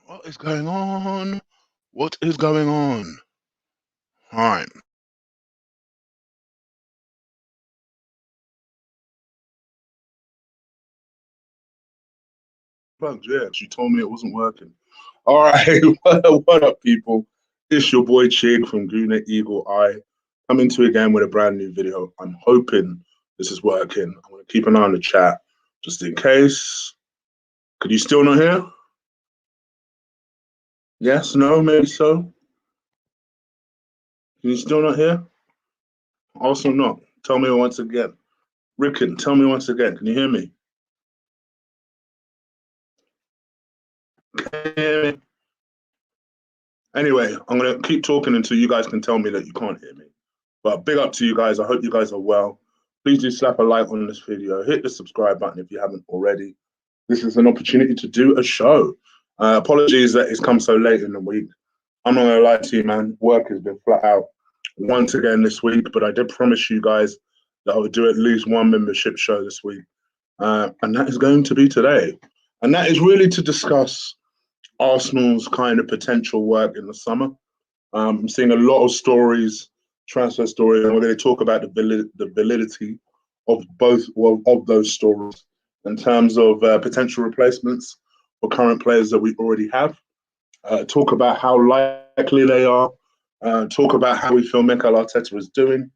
What is going on? What is going on? Right. Plugged, yeah, she told me it wasn't working. All right. What up, people? It's your boy Chig from Gooner Eagle Eye coming to you again with a brand new video. I'm hoping this is working. I'm going to keep an eye on the chat just in case. Could you still not hear? Yes, no, maybe so. Can you still not hear? Also not. Tell me once again. Ricken, tell me once again. Can you hear me? Can you hear me? Anyway, I'm going to keep talking until you guys can tell me that you can't hear me. But big up to you guys. I hope you guys are well. Please do slap a like on this video. Hit the subscribe button if you haven't already. This is an opportunity to do a show. Apologies that it's come so late in the week. I'm not going to lie to you, man. Work has been flat out once again this week, but I did promise you guys that I would do at least one membership show this week. And that is going to be today. And that is really to discuss Arsenal's kind of potential work in the summer. I'm seeing a lot of stories, transfer stories, and we're going to talk about the validity of both of those stories in terms of potential replacements for current players that we already have. Talk about how likely they are. Talk about how we feel Mikel Arteta is doing.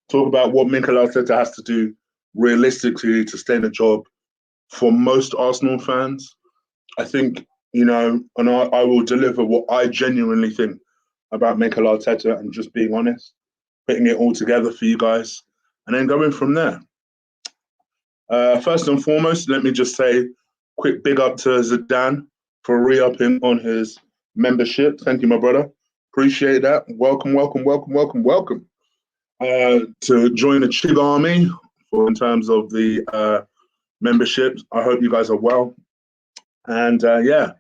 Talk about what Mikel Arteta has to do realistically to stay in the job. For most Arsenal fans, I think, and I will deliver what I genuinely think about Mikel Arteta and just being honest, putting it all together for you guys, and then going from there. First and foremost, let me just say, quick big up to Zidane for re-upping on his membership. Thank you, my brother. Appreciate that. Welcome, welcome, welcome, welcome, welcome. To join the Chig Army in terms of the membership. I hope you guys are well. And yeah,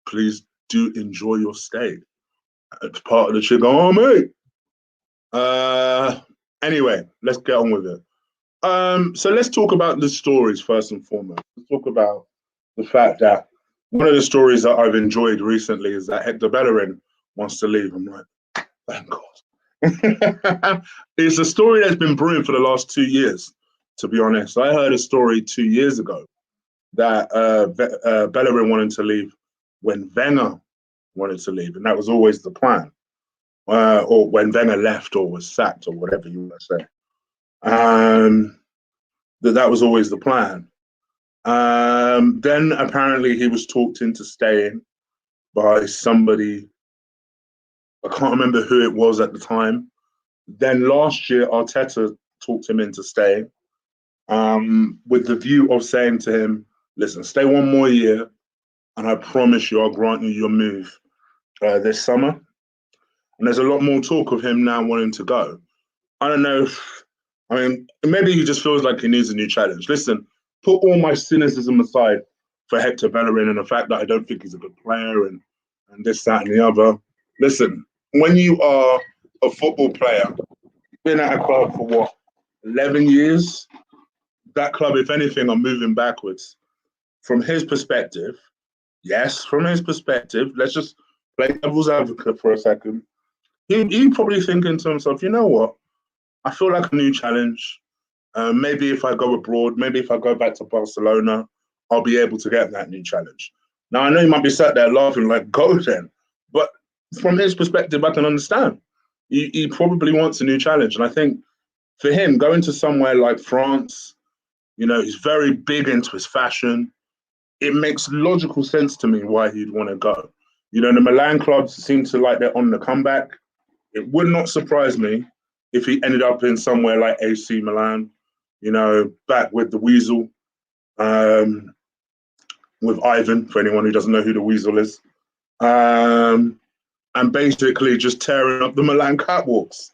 please do enjoy your stay. It's part of the Chig Army. Anyway, let's get on with it. So let's talk about the stories first and foremost. Let's talk about the fact that one of the stories that I've enjoyed recently is that Hector Bellerin wants to leave. I'm like, thank God. It's a story that's been brewing for the last 2 years, to be honest. I heard a story 2 years ago that Bellerin wanted to leave when Wenger wanted to leave, and that was always the plan. Or when Wenger left or was sacked or whatever you want to say. That was always the plan. Then apparently he was talked into staying by somebody. I can't remember who it was at the time. Then last year, Arteta talked him into staying with the view of saying to him, listen, stay one more year and I promise you I'll grant you your move this summer. And there's a lot more talk of him now wanting to go. I don't know. I mean, maybe he just feels like he needs a new challenge. Listen, put all my cynicism aside for Hector Bellerin and the fact that I don't think he's a good player and this, that, and the other. Listen, when you are a football player, been at a club for what, 11 years? That club, if anything, are moving backwards. From his perspective, yes, from his perspective, let's just play devil's advocate for a second. He probably thinking to himself, you know what? I feel like a new challenge. Maybe if I go abroad, maybe if I go back to Barcelona, I'll be able to get that new challenge. Now, I know you might be sat there laughing like, go then. But from his perspective, I can understand. He probably wants a new challenge. And I think for him, going to somewhere like France, he's very big into his fashion. It makes logical sense to me why he'd want to go. The Milan clubs seem to like they're on the comeback. It would not surprise me if he ended up in somewhere like AC Milan, back with the Weasel, with Ivan, for anyone who doesn't know who the Weasel is, and basically just tearing up the Milan catwalks.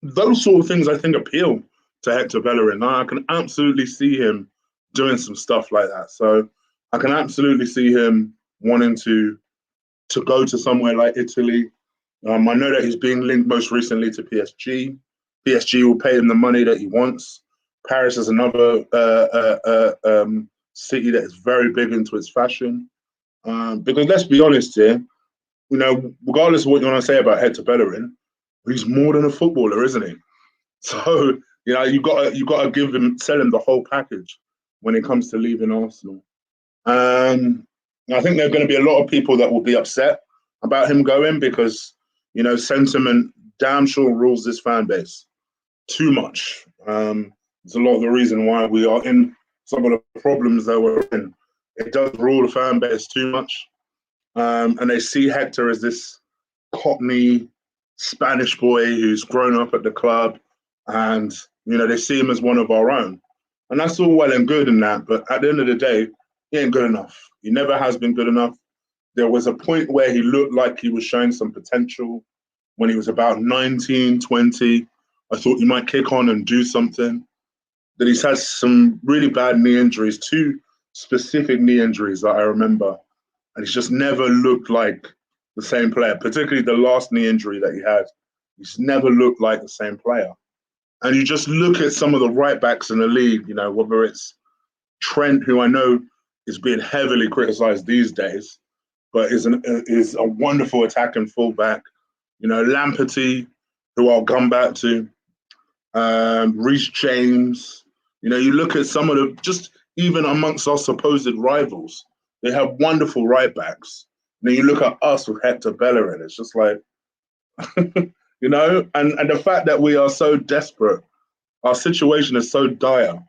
Those sort of things I think appeal to Hector Bellerin. Now, I can absolutely see him doing some stuff like that. So I can absolutely see him wanting to go to somewhere like Italy. I know that he's being linked most recently to PSG. PSG will pay him the money that he wants. Paris is another city that is very big into its fashion. Because let's be honest here, regardless of what you want to say about Hector Bellerin, he's more than a footballer, isn't he? So you got to sell him the whole package when it comes to leaving Arsenal. I think there are going to be a lot of people that will be upset about him going because sentiment damn sure rules this fan base too much. It's a lot of the reason why we are in some of the problems that we're in. It does rule the fan base too much, and they see Hector as this Cockney Spanish boy who's grown up at the club, and they see him as one of our own, and that's all well and good and that. But at the end of the day, he ain't good enough. He never has been good enough. There was a point where he looked like he was showing some potential when he was about 19, 20. I thought he might kick on and do something. That he's had some really bad knee injuries, 2 specific knee injuries that I remember, and he's just never looked like the same player, particularly the last knee injury that he had. He's never looked like the same player. And you just look at some of the right backs in the league, whether it's Trent, who I know is being heavily criticised these days, but is a wonderful attacking fullback. Lamperty, who I'll come back to, Reece James. You look at some of the, just even amongst our supposed rivals, they have wonderful right backs. And then you look at us with Hector Bellerin, it's just like, and the fact that we are so desperate, our situation is so dire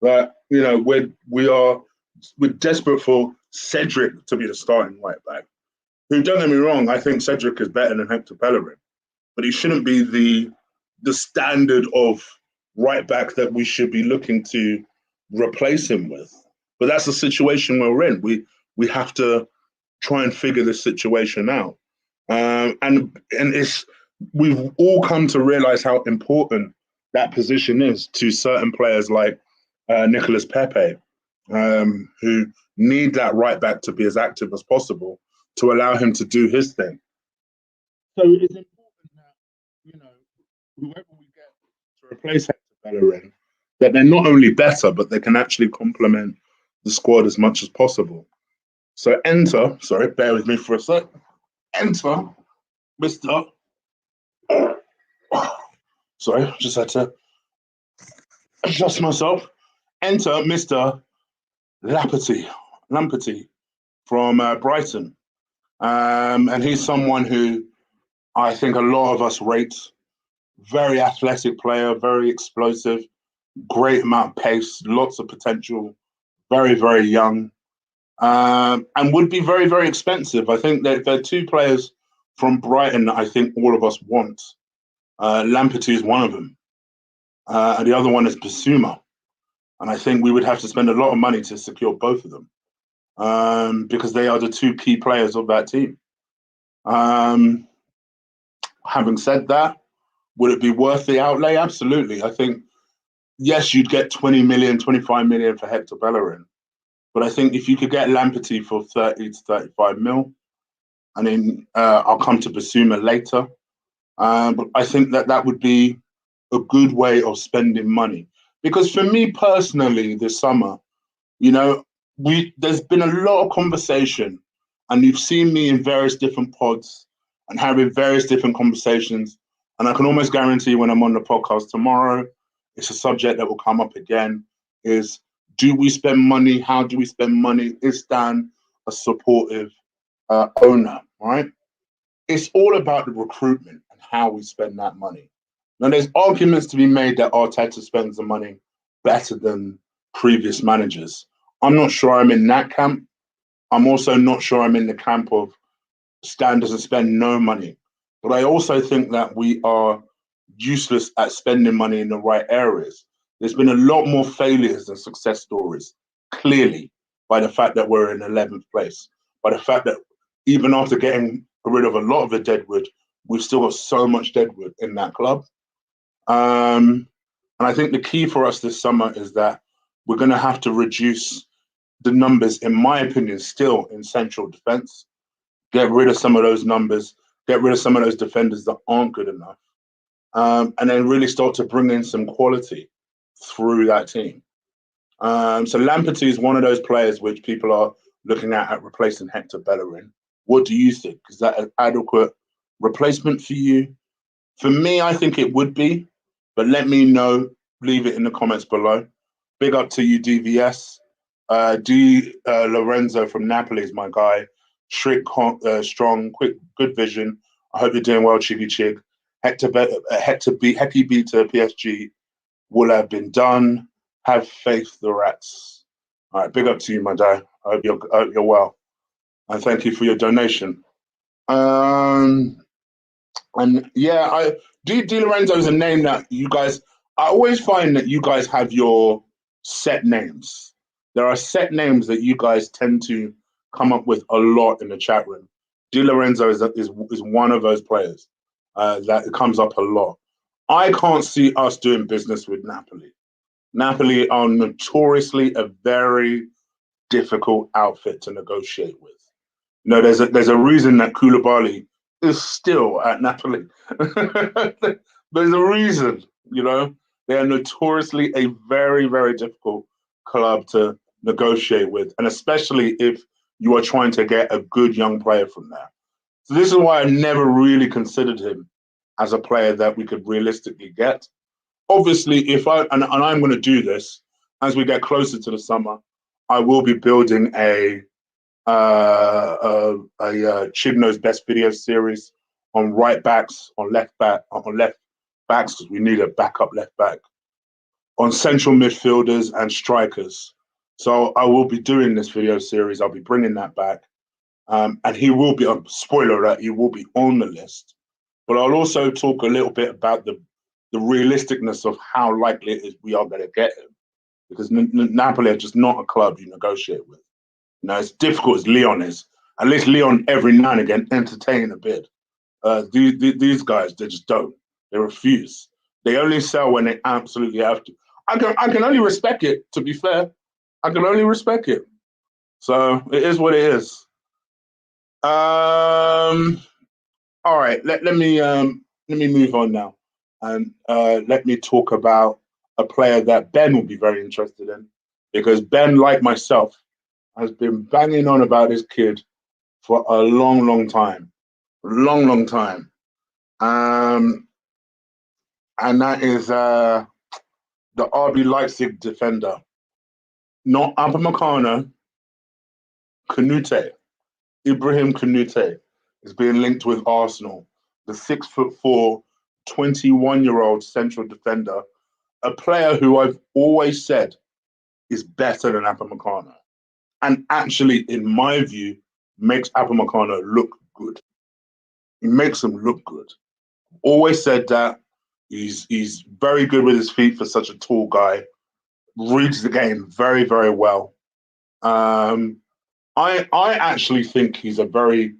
that, we're desperate for Cedric to be the starting right back. Who, don't get me wrong, I think Cedric is better than Hector Bellerin, but he shouldn't be the standard of right back that we should be looking to replace him with. But that's the situation we're in. We have to try and figure this situation out. And we've all come to realize how important that position is to certain players like Nicolas Pepe, who need that right back to be as active as possible to allow him to do his thing. So it's important that, whoever we get to replace Hector Bellerin, that they're not only better, but they can actually complement the squad as much as possible. So bear with me for a sec. Enter Mr. Sorry, just had to adjust myself. Enter Mr. Lamperty from Brighton. And he's someone who I think a lot of us rate. Very athletic player, very explosive, great amount of pace, lots of potential, very, very young, and would be very, very expensive. I think that there are 2 players from Brighton that I think all of us want. Lamperty is one of them, and the other one is Bissouma. And I think we would have to spend a lot of money to secure both of them because they are the 2 key players of that team. Having said that, would it be worth the outlay? Absolutely. I think, yes, you'd get 20 million, 25 million for Hector Bellerin. But I think if you could get Lamperty for 30 to 35 mil, and then I'll come to Bissouma later. But I think that would be a good way of spending money. Because for me personally, this summer, there's been a lot of conversation, and you've seen me in various different pods and having various different conversations. And I can almost guarantee when I'm on the podcast tomorrow, it's a subject that will come up again, is do we spend money? How do we spend money? Is Dan a supportive owner, right? It's all about the recruitment and how we spend that money. Now, there's arguments to be made that Arteta spends the money better than previous managers. I'm not sure I'm in that camp. I'm also not sure I'm in the camp of Stan doesn't spend no money. But I also think that we are useless at spending money in the right areas. There's been a lot more failures than success stories, clearly, by the fact that we're in 11th place, by the fact that even after getting rid of a lot of the deadwood, we've still got so much deadwood in that club. And I think the key for us this summer is that we're going to have to reduce the numbers, in my opinion, still in central defence, get rid of some of those numbers, get rid of some of those defenders that aren't good enough, and then really start to bring in some quality through that team. So Lamperty is one of those players which people are looking at replacing Hector Bellerin. What do you think? Is that an adequate replacement for you? For me, I think it would be, but let me know. Leave it in the comments below. Big up to you, DVS. Lorenzo from Napoli is my guy. Strong, quick, good vision. I hope you're doing well, Chiggy Chig. Hecky B to PSG will have been done. Have faith, the Rats. All right, big up to you, my guy. I hope you're well. And thank you for your donation. And yeah, Di Lorenzo is a name that you guys, I always find that you guys have your set names. There are set names that you guys tend to come up with a lot in the chat room. Di Lorenzo is one of those players that comes up a lot. I can't see us doing business with Napoli. Napoli are notoriously a very difficult outfit to negotiate with. You know, there's a reason that Koulibaly is still at Napoli. There's a reason, you know. They are notoriously a very, very difficult club to negotiate with, and especially if you are trying to get a good young player from there. So this is why I never really considered him as a player that we could realistically get. Obviously, if and I'm going to do this as we get closer to the summer, I will be building a Chigno's best video series on right backs, on left backs, because we need a backup left back, on central midfielders and strikers. So I will be doing this video series. I'll be bringing that back, and he will be. Spoiler alert: he will be on the list. But I'll also talk a little bit about the realisticness of how likely it is we are going to get him, because Napoli are just not a club you negotiate with. You know, as difficult as Lyon is, at least Lyon every now and again entertain a bid. These guys, they just don't. They refuse. They only sell when they absolutely have to. I can only respect it, to be fair. I can only respect it. So it is what it is. All right, let me move on now, and let me talk about a player that Ben will be very interested in, because Ben, like myself, has been banging on about this kid for a long, long time. Long time. And that is the RB Leipzig defender. Not Upamecano, Kanute. Ibrahim Kanute is being linked with Arsenal. The 6'4", 21-year-old central defender, a player who I've always said is better than Upamecano. And actually, in my view, makes Upamecano look good. He makes him look good. Always said that. He's very good with his feet for such a tall guy. Reads the game very, very well. I actually think he's a very.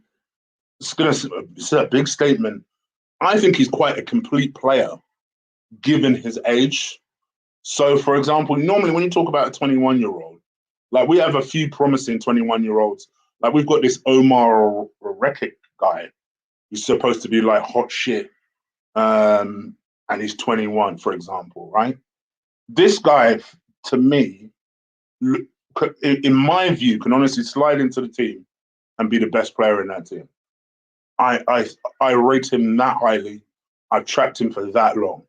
It's a big statement. I think he's quite a complete player, given his age. So, for example, normally when you talk about a 21-year-old, like we have a few promising 21-year-olds. Like we've got this Omar Rekik guy. He's supposed to be like hot shit. And he's 21, for example, right? This guy, to me, in my view, can honestly slide into the team and be the best player in that team. I rate him that highly. I've tracked him for that long.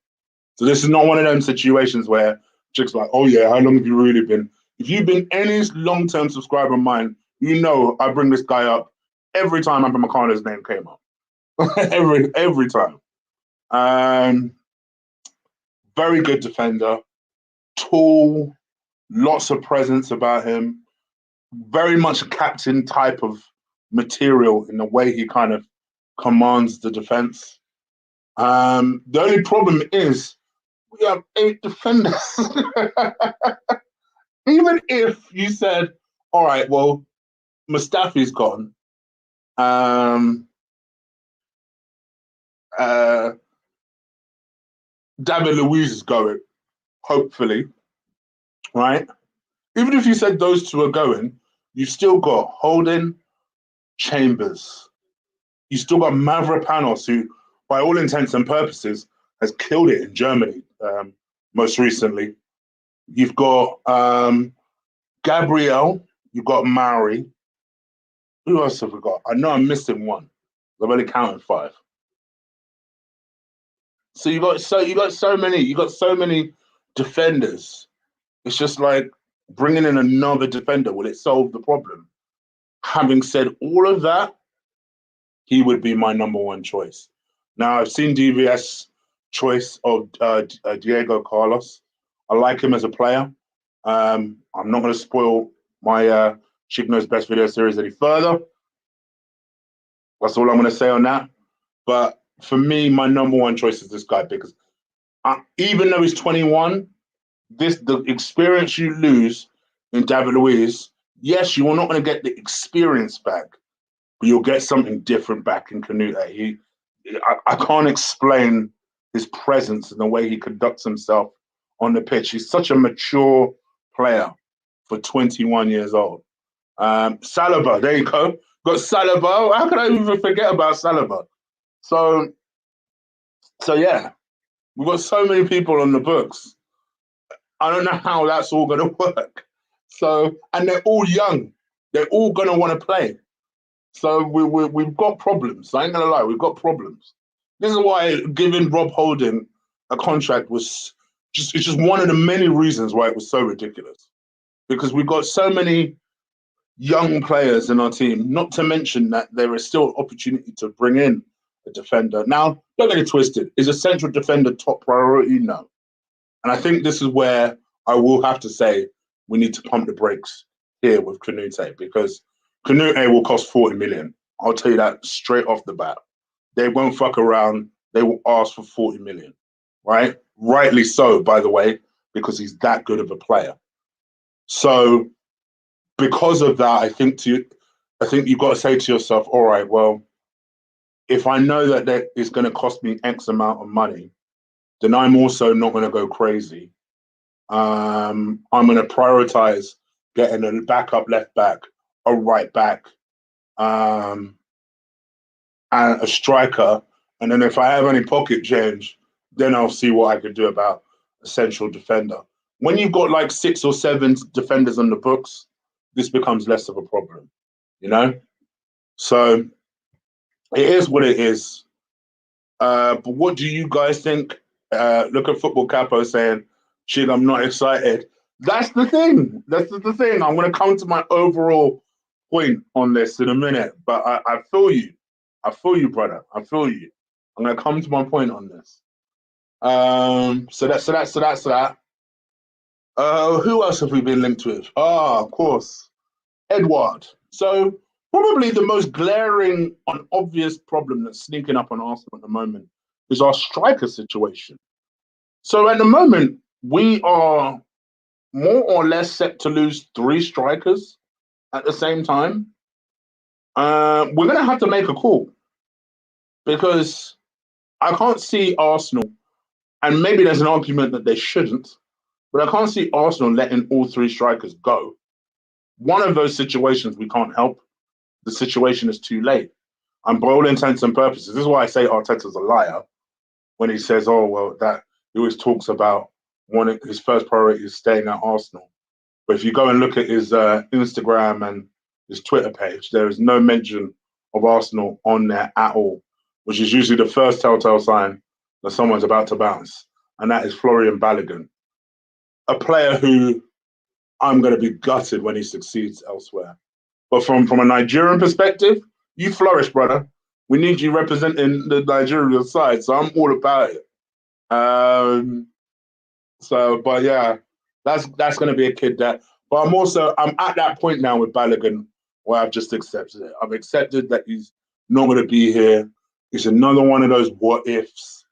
So this is not one of them situations where chicks like, oh yeah, how long have you really been? If you've been any long-term subscriber of mine, you know I bring this guy up every time Upamecano's name came up. every time. Very good defender, tall, lots of presence about him, very much a captain type of material in the way he kind of commands the defense. The only problem is we have 8 defenders. Even if you said, all right, well, Mustafi's gone. David Luiz is going, hopefully, right? Even if you said those two are going, you've still got Holding, Chambers. You still got Mavropanos, who, by all intents and purposes, has killed it in Germany most recently. You've got Gabriel, you've got Mauri, Who else have we got? I know I'm missing one. I've only counted 5. So you got so many defenders. It's just like bringing in another defender. Will it solve the problem? Having said all of that, he would be my number one choice. Now I've seen DVS choice of Diego Carlos. I like him as a player. I'm not going to spoil my Chigno's Best Video Series any further. That's all I'm going to say on that. But for me, my number one choice is this guy because even though he's 21, the experience you lose in David Luiz, yes, you're not going to get the experience back, but you'll get something different back in Canute. I can't explain his presence and the way he conducts himself on the pitch. He's such a mature player for 21 years old. Saliba, there you go. Got Saliba. How could I even forget about Saliba? So yeah, we've got so many people on the books. I don't know how that's all going to work. So, and they're all young. They're all going to want to play. So we've got problems. I ain't going to lie, we've got problems. This is why giving Rob Holding a contract it's just one of the many reasons why it was so ridiculous. Because we've got so many young players in our team, not to mention that there is still opportunity to bring in a defender. Now, don't get it twisted. Is a central defender top priority? No. And I think this is where I will have to say we need to pump the brakes here with Canute, because Canute will cost 40 million. I'll tell you that straight off the bat. They won't fuck around. They will ask for 40 million, right? Rightly so, by the way, because he's that good of a player. So because of that, I think you've got to say to yourself, all right, well, if I know that is going to cost me X amount of money, then I'm also not going to go crazy. I'm going to prioritize getting a backup left back, a right back, and a striker. And then if I have any pocket change, then I'll see what I could do about a central defender. When you've got like 6 or 7 defenders on the books, this becomes less of a problem, you know? So it is what it is. But what do you guys think? Look at Football Capo saying, "Shit, I'm not excited." That's the thing. That's the thing. I'm going to come to my overall point on this in a minute, but I feel you. I feel you, brother. I feel you. I'm going to come to my point on this. So that's that. Who else have we been linked with? Of course, Edouard. So probably the most glaring and obvious problem that's sneaking up on Arsenal at the moment is our striker situation. So at the moment, we are more or less set to lose 3 strikers at the same time. We're going to have to make a call, because I can't see Arsenal, and maybe there's an argument that they shouldn't, but I can't see Arsenal letting all 3 strikers go. One of those situations we can't help. The situation is too late. And by all intents and purposes, this is why I say Arteta's a liar when he says, oh, well, that he always talks about his first priority is staying at Arsenal. But if you go and look at his Instagram and his Twitter page, there is no mention of Arsenal on there at all, which is usually the first telltale sign that someone's about to bounce. And that is Florian Balogun, a player who I'm going to be gutted when he succeeds elsewhere. But from a Nigerian perspective, you flourish, brother. We need you representing the Nigerian side, so I'm all about it. But yeah, that's going to be a kid that. But I'm at that point now with Balogun where I've just accepted it. I've accepted that he's not going to be here. It's another one of those what ifs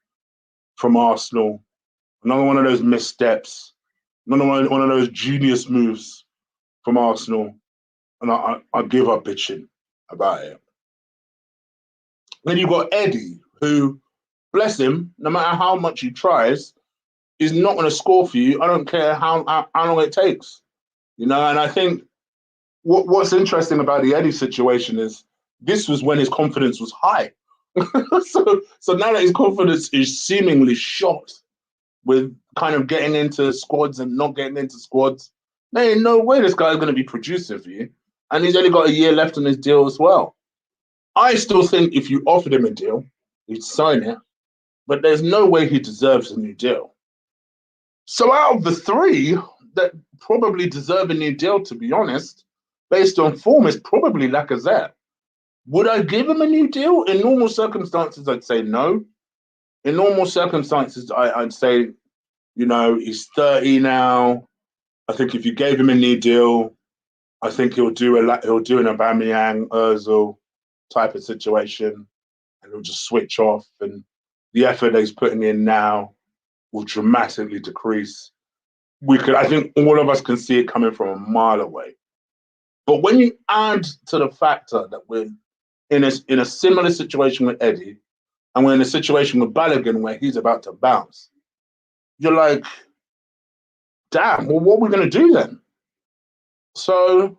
from Arsenal. Another one of those missteps. Another one of those genius moves from Arsenal. And I give up bitching about it. Then you've got Eddie, who, bless him, no matter how much he tries, is not going to score for you. I don't care how long it takes. You know, and I think what's interesting about the Eddie situation is this was when his confidence was high. so now that his confidence is seemingly shot with kind of getting into squads and not getting into squads, there ain't no way this guy's going to be producing for you. and he's only got a year left on his deal as well. I still think if you offered him a deal, he'd sign it, but there's no way he deserves a new deal. So out of the three that probably deserve a new deal, to be honest, based on form, is probably Lacazette. Would I give him a new deal? In normal circumstances, I'd say no. In normal circumstances, I'd say, you know, he's 30 now. I think if you gave him a new deal, I think he'll do an Aubameyang, Ozil type of situation, and he'll just switch off. And the effort that he's putting in now will dramatically decrease. I think all of us can see it coming from a mile away. But when you add to the factor that we're in a similar situation with Eddie, and we're in a situation with Balogun where he's about to bounce, you're like, damn, well, what are we going to do then? So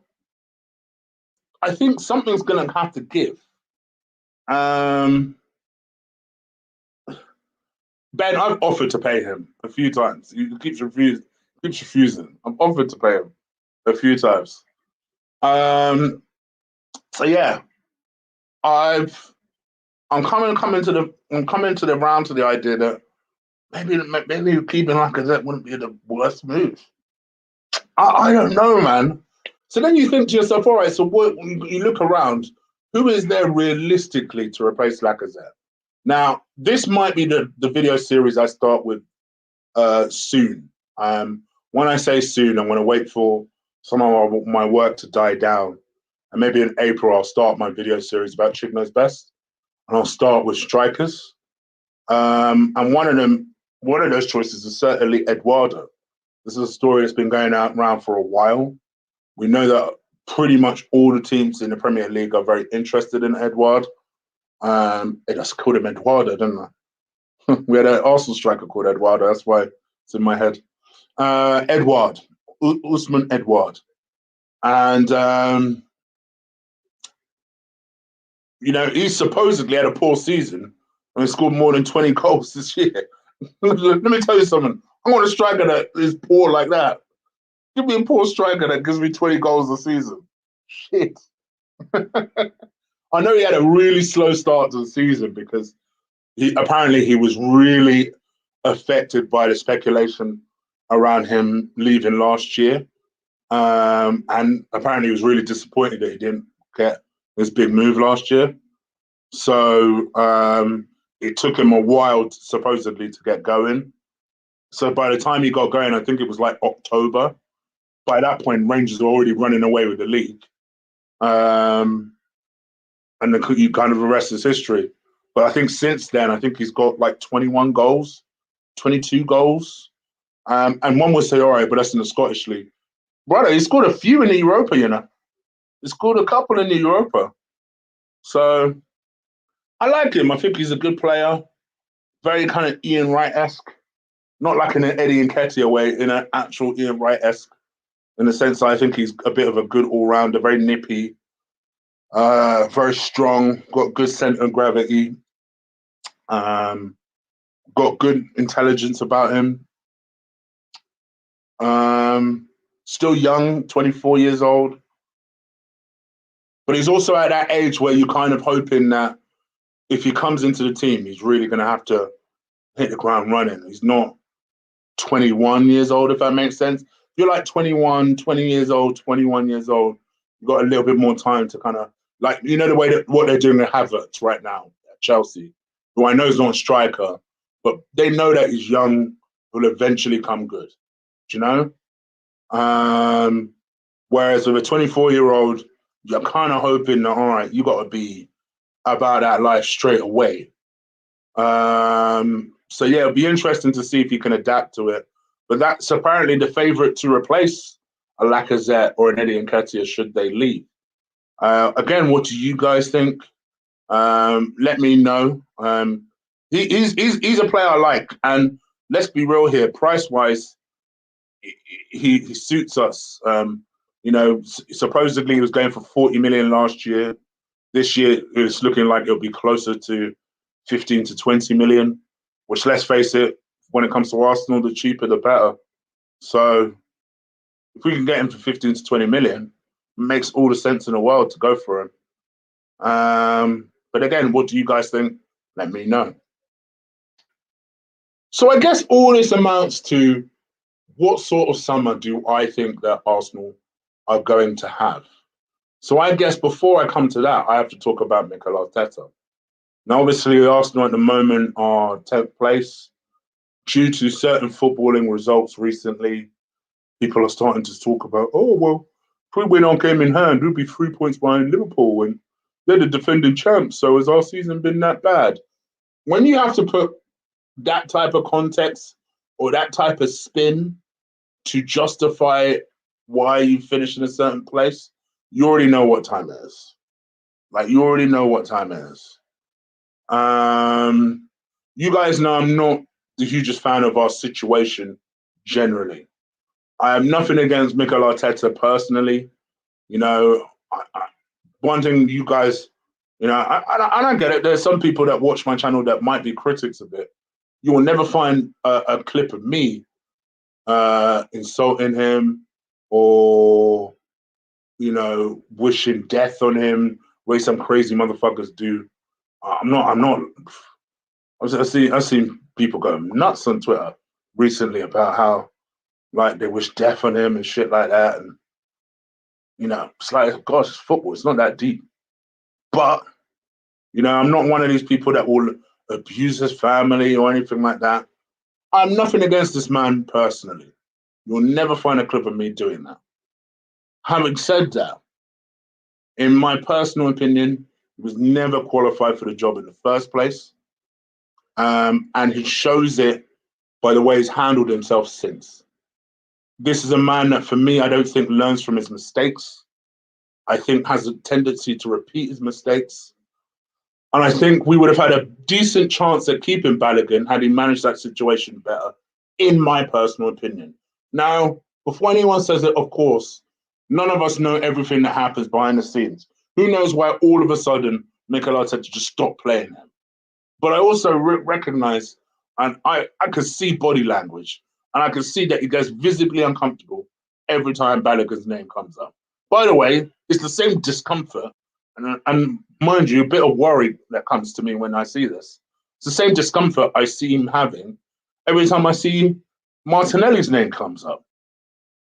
I think something's going to have to give. Ben, I've offered to pay him a few times. He keeps refusing. I've offered to pay him a few times. So yeah, I'm coming to the round to the idea that maybe keeping Lacazette wouldn't be the worst move. I don't know, man. So then you think to yourself, all right, so what, you look around, who is there realistically to replace Lacazette? Now, this might be the video series I start with soon. When I say soon, I'm going to wait for some of my work to die down. And maybe in April, I'll start my video series about Chig Knows Best. And I'll start with strikers. And one of those choices is certainly Eduardo. This is a story that's been going around for a while. We know that pretty much all the teams in the Premier League are very interested in Eduardo. They just called him Eduardo, didn't they? We had an Arsenal striker called Eduardo. That's why it's in my head. Ousmane Edouard. And, you know, he supposedly had a poor season and he scored more than 20 goals this year. Let me tell you something. I want a striker that is poor like that. Give me a poor striker that gives me 20 goals a season. Shit. I know he had a really slow start to the season because apparently he was really affected by the speculation around him leaving last year. And apparently he was really disappointed that he didn't get this big move last year. So it took him a while, supposedly, to get going. So by the time he got going, I think it was like October. By that point, Rangers were already running away with the league. And you kind of the rest is history. But I think since then, I think he's got like 21 goals, 22 goals. And one would say, all right, but that's in the Scottish League. Brother, he scored a few in the Europa, you know. He scored a couple in the Europa. So I like him. I think he's a good player. Very kind of Ian Wright-esque. Not like in an Eddie Nketiah way, in an actual Ian Wright-esque. In the sense I think he's a bit of a good all-rounder, very nippy, very strong, got good centre of gravity, got good intelligence about him. Still young, 24 years old. But he's also at that age where you're kind of hoping that if he comes into the team, he's really going to have to hit the ground running. He's not 21 years old, if that makes sense. If you're like 21 years old, 21 years old, you've got a little bit more time to kind of, like, you know, the way that what they're doing with Havertz right now at Chelsea, who I know is not a striker, but they know that he's young, will eventually come good, do you know? Whereas with a 24-year-old, you're kind of hoping that, all right, you got to be about that life straight away. So yeah, it'll be interesting to see if he can adapt to it. But that's apparently the favourite to replace a Lacazette or an Eddie Nketiah should they leave. Again, what do you guys think? Let me know. He's a player I like, and let's be real here. Price-wise, he suits us. You know, supposedly he was going for 40 million last year. This year it's looking like it'll be closer to 15 to 20 million, which, let's face it, when it comes to Arsenal, the cheaper the better. So if we can get him for 15 to 20 million, makes all the sense in the world to go for him. But again, what do you guys think? Let me know. So I guess all this amounts to, what sort of summer do I think that Arsenal are going to have? So I guess before I come to that, I have to talk about Mikel Arteta. Now, obviously, Arsenal at the moment are 10th place. Due to certain footballing results recently, people are starting to talk about, oh, well, if we win our game in hand, we'll be 3 points behind Liverpool, and they're the defending champs. So has our season been that bad? When you have to put that type of context or that type of spin to justify why you finish in a certain place, you already know what time it is. Like, you already know what time it is. You guys know I'm not the hugest fan of our situation generally. I have nothing against Mikel Arteta personally. You know, one thing you guys, you know, I don't get it. There's some people that watch my channel that might be critics of it. You will never find a clip of me insulting him or, you know, wishing death on him, way some crazy motherfuckers do. I'm not. I've seen people go nuts on Twitter recently about how, like, they wish death on him and shit like that, and you know, it's like, gosh, it's football. It's not that deep. But you know, I'm not one of these people that will abuse his family or anything like that. I'm nothing against this man personally. You'll never find a clip of me doing that. Having said that, in my personal opinion, he was never qualified for the job in the first place. And he shows it by the way he's handled himself since. This is a man that, for me, I don't think learns from his mistakes. I think has a tendency to repeat his mistakes. And I think we would have had a decent chance at keeping Balogun had he managed that situation better, in my personal opinion. Now, before anyone says it, of course, none of us know everything that happens behind the scenes. Who knows why all of a sudden Mikel Arteta just stopped playing him? But I also recognize, and I could see body language, and I could see that he gets visibly uncomfortable every time Balogun's name comes up. By the way, it's the same discomfort, and mind you, a bit of worry that comes to me when I see this. It's the same discomfort I see him having every time I see Martinelli's name comes up.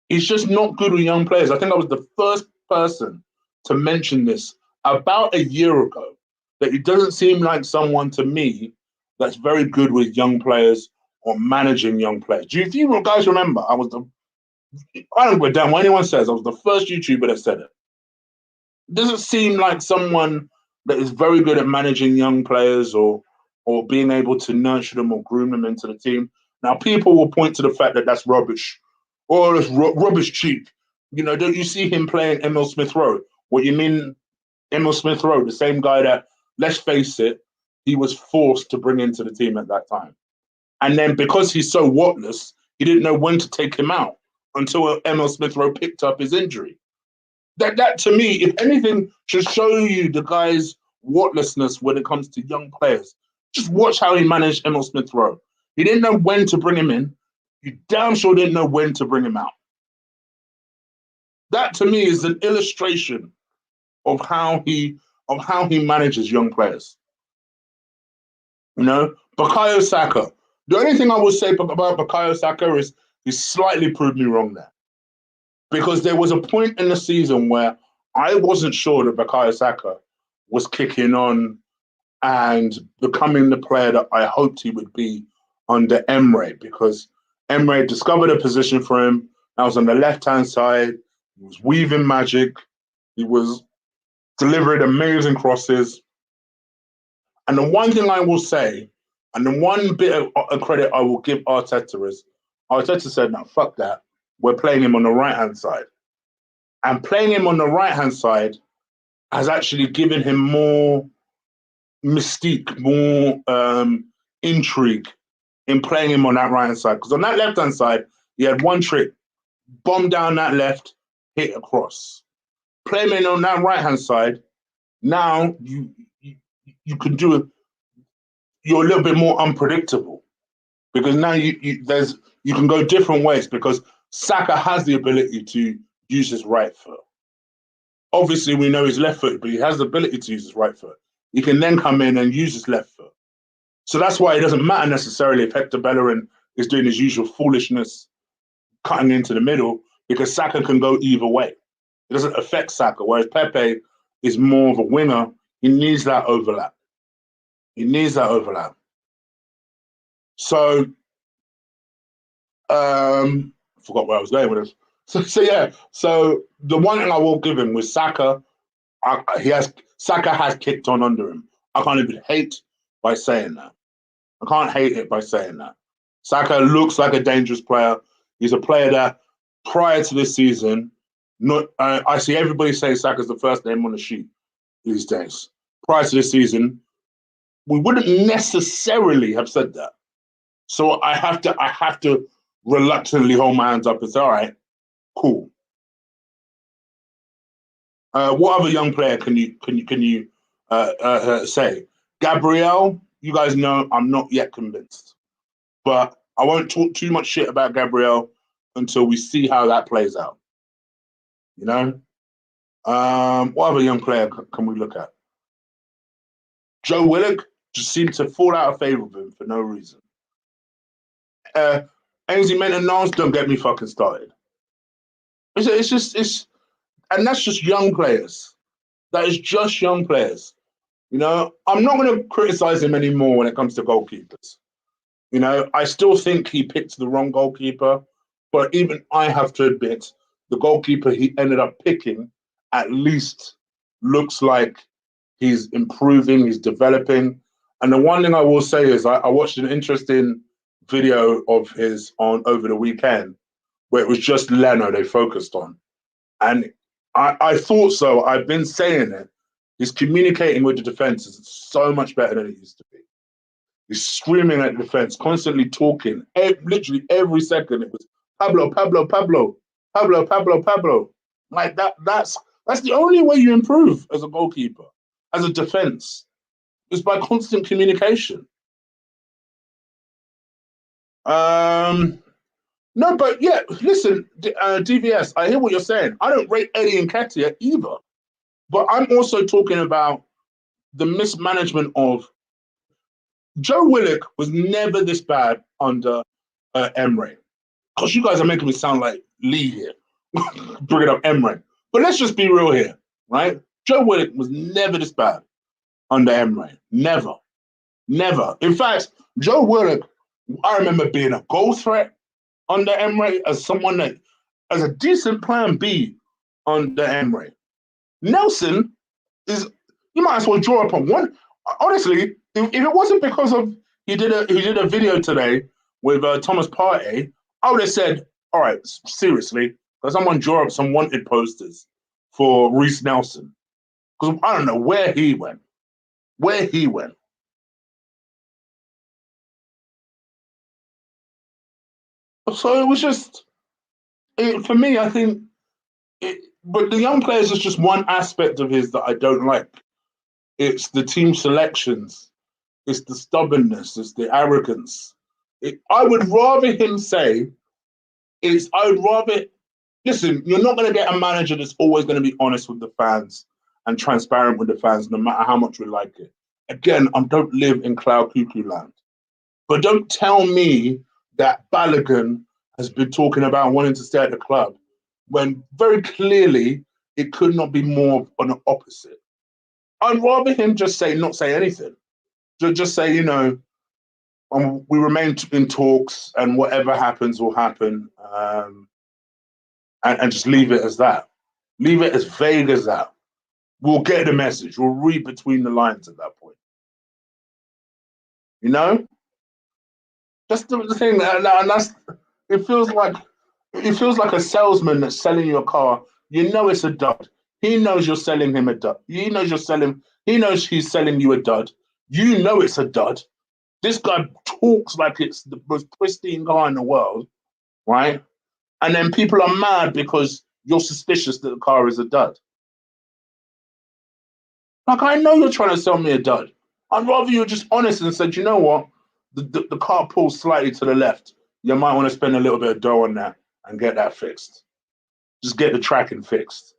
He's just not good with young players. I think I was the first person to mention this about a year ago, that he doesn't seem like someone to me that's very good with young players or managing young players. If you guys remember, I don't go down what anyone says, I was the first YouTuber that said it. It doesn't seem like someone that is very good at managing young players or being able to nurture them or groom them into the team. Now, people will point to the fact that that's rubbish. Oh, that's rubbish cheap. You know, don't you see him playing Emil Smith Rowe? What you mean, Emil Smith Rowe, the same guy that, let's face it, he was forced to bring into the team at that time. And then because he's so whatless, he didn't know when to take him out until Emil Smith Rowe picked up his injury. That to me, if anything, should show you the guy's whatlessness when it comes to young players. Just watch how he managed Emil Smith Rowe. He didn't know when to bring him in. You damn sure didn't know when to bring him out. That to me is an illustration of how he manages young players. You know, Bukayo Saka. The only thing I will say about Bukayo Saka is he slightly proved me wrong there. Because there was a point in the season where I wasn't sure that Bukayo Saka was kicking on and becoming the player that I hoped he would be under Emre, because Emre discovered a position for him. That was on the left-hand side. He was weaving magic. He was delivering amazing crosses. And the one thing I will say, and the one bit of credit I will give Arteta is, Arteta said, no, fuck that. We're playing him on the right-hand side. And playing him on the right-hand side has actually given him more mystique, more intrigue in playing him on that right-hand side. Because on that left-hand side, he had one trick, bomb down that left, hit across. Playing him on that right-hand side, now you can do it. You're a little bit more unpredictable, because now you can go different ways, because Saka has the ability to use his right foot. Obviously, we know he's left-footed, but he has the ability to use his right foot. He can then come in and use his left foot. So that's why it doesn't matter necessarily if Hector Bellerin is doing his usual foolishness, cutting into the middle, because Saka can go either way. It doesn't affect Saka, whereas Pepe is more of a winger. He needs that overlap. He needs that overlap. So, forgot where I was going with this. So yeah. So the one thing I will give him was Saka. Saka has kicked on under him. I can't even hate by saying that. I can't hate it by saying that. Saka looks like a dangerous player. He's a player that prior to this season, I see everybody say Saka's the first name on the sheet these days. Prior to this season, we wouldn't necessarily have said that. So I have to reluctantly hold my hands up and say, all right, cool. What other young player can you say? Gabriel, you guys know I'm not yet convinced, but I won't talk too much shit about Gabriel until we see how that plays out. You know, what other young player can we look at? Joe Willock just seemed to fall out of favor with him for no reason. Ainsley Maitland-Niles, don't get me fucking started. And that's just young players. That is just young players. You know, I'm not going to criticize him anymore when it comes to goalkeepers. You know, I still think he picked the wrong goalkeeper, but even I have to admit the goalkeeper he ended up picking at least looks like he's improving, he's developing. And the one thing I will say is I watched an interesting video of his over the weekend where it was just Leno they focused on. And I thought so. I've been saying it. He's communicating with the defense is so much better than it used to be. He's screaming at the defense, constantly talking. Literally every second it was Pablo, Pablo, Pablo, Pablo, Pablo, Pablo. Like that's the only way you improve as a goalkeeper, as a defense, is by constant communication. No, but yeah, listen, DVS, I hear what you're saying. I don't rate Eddie Nketiah either. But I'm also talking about the mismanagement of Joe Willock was never this bad under Emre. Because you guys are making me sound like Lee here, bringing up Emre. But let's just be real here, right? Joe Willock was never this bad under Emre. Never. Never. In fact, Joe Willock, I remember being a goal threat under Emre as someone that, as a decent plan B under Emre. Nelson is, you might as well draw upon one. Honestly, if it wasn't because of he did a video today with Thomas Partey, I would have said, all right, seriously, does someone draw up some wanted posters for Reece Nelson? Because I don't know where he went. Where he went. So it was just, for me, I think, but the young players is just one aspect of his that I don't like. It's the team selections. It's the stubbornness. It's the arrogance. I would rather him say, I would rather, listen, you're not going to get a manager that's always going to be honest with the fans and transparent with the fans, no matter how much we like it. Again, I don't live in cloud cuckoo land. But don't tell me that Balogun has been talking about wanting to stay at the club when very clearly it could not be more on the opposite. I'd rather him just say, not say anything. Just say, you know, we remain in talks and whatever happens will happen. And just leave it as that. Leave it as vague as that. We'll get the message. We'll read between the lines at that point. You know? That's the thing. And that's, it feels like a salesman that's selling you a car. You know it's a dud. He knows you're selling him a dud. He knows he's selling you a dud. You know it's a dud. This guy talks like it's the most pristine car in the world, right? And then people are mad because you're suspicious that the car is a dud. Like, I know you're trying to sell me a dud. I'd rather you were just honest and said, you know what? The car pulls slightly to the left. You might want to spend a little bit of dough on that and get that fixed. Just get the tracking fixed.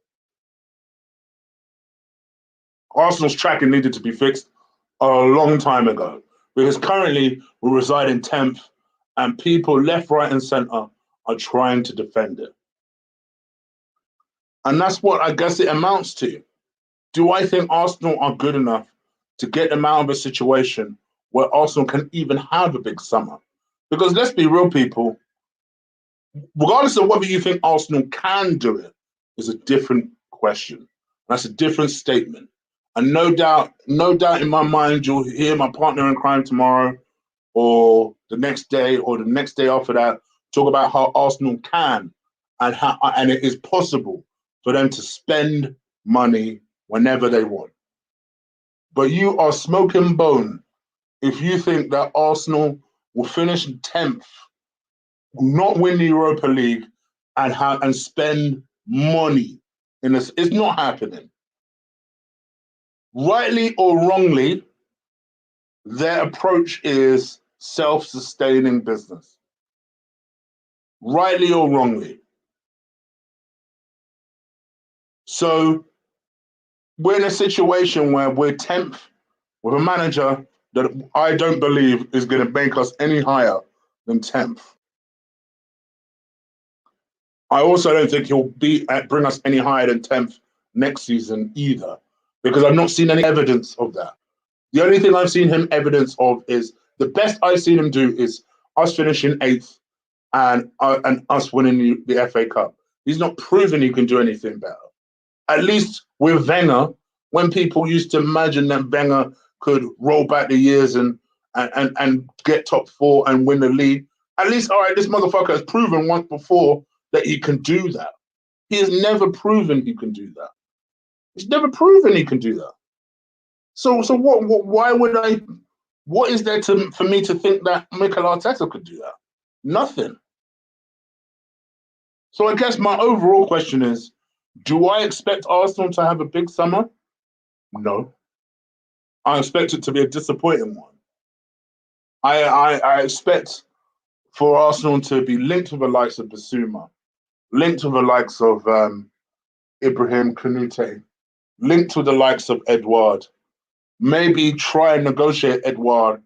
Arsenal's tracking needed to be fixed a long time ago because currently we reside in 10th and people left, right, and centre are trying to defend it. And that's what I guess it amounts to. Do I think Arsenal are good enough to get them out of a situation where Arsenal can even have a big summer? Because let's be real, people, regardless of whether you think Arsenal can do it, is a different question. That's a different statement. And no doubt in my mind, you'll hear my partner in crime tomorrow or the next day or the next day after that talk about how Arsenal can and it is possible for them to spend money whenever they want. But you are smoking bone if you think that Arsenal will finish 10th, not win the Europa League, and spend money in this. It's not happening. Rightly or wrongly, their approach is self-sustaining business. Rightly or wrongly. So we're in a situation where we're 10th with a manager that I don't believe is going to make us any higher than 10th. I also don't think he'll bring us any higher than 10th next season either, because I've not seen any evidence of that. The only thing I've seen him evidence of is the best I've seen him do is us finishing 8th and us winning the FA Cup. He's not proven he can do anything better. At least with Wenger, when people used to imagine that Wenger could roll back the years and get top 4 and win the league, at least, all right, this motherfucker has proven once before that he can do that. He has never proven he can do that. He's never proven he can do that. So what why would I, what is there for me to think that Mikel Arteta could do that? Nothing. So I guess my overall question is, do I expect Arsenal to have a big summer? No. I expect it to be a disappointing one. I expect for Arsenal to be linked with the likes of Basuma, linked with the likes of Ibrahim Kanute, linked with the likes of Edouard. Maybe try and negotiate Edouard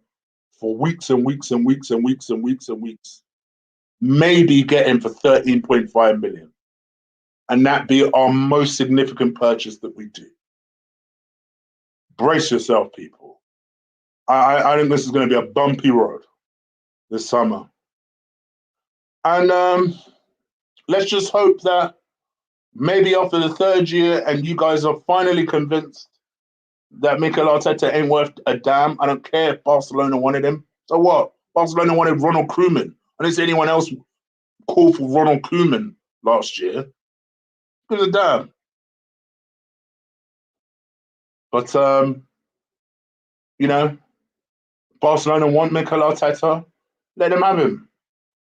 for weeks and weeks and weeks and weeks and weeks and weeks. Maybe get him for 13.5 million. And that be our most significant purchase that we do. Brace yourself, people. I think this is going to be a bumpy road this summer. And let's just hope that maybe after the 3rd year and you guys are finally convinced that Mikel Arteta ain't worth a damn. I don't care if Barcelona wanted him. So what? Barcelona wanted Ronald Koeman. I didn't see anyone else call for Ronald Koeman last year. Who's a damn? But Barcelona want Mikel Arteta. Let him have him.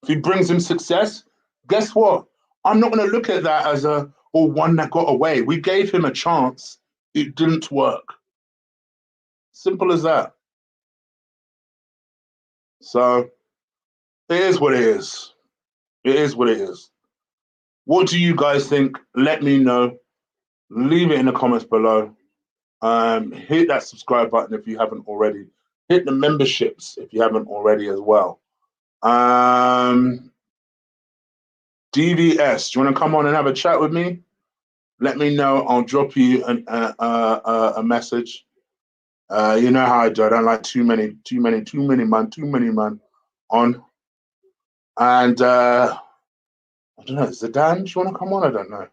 If he brings him success, guess what? I'm not going to look at that as one that got away. We gave him a chance. It didn't work. Simple as that. So it is what it is. It is what it is. What do you guys think? Let me know. Leave it in the comments below. Hit that subscribe button if you haven't already. Hit the memberships if you haven't already as well. DVS, do you want to come on and have a chat with me? Let me know. I'll drop you a message. You know how I do. I don't like too many man on. And I don't know. Zidane, do you want to come on? I don't know.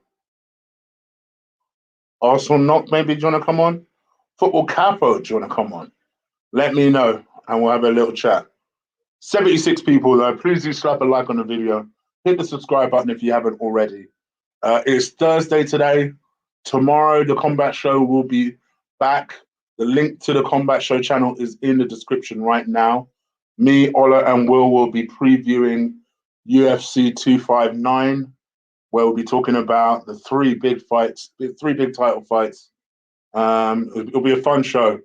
Arsenal Knock, maybe, do you want to come on? Football Capo, do you want to come on? Let me know, and we'll have a little chat. 76 people, though. Please do slap a like on the video. Hit the subscribe button if you haven't already. It's Thursday today. Tomorrow, the Combat Show will be back. The link to the Combat Show channel is in the description right now. Me, Ola, and Will be previewing UFC 259, where we'll be talking about the 3 big fights, 3 big title fights. It'll be a fun show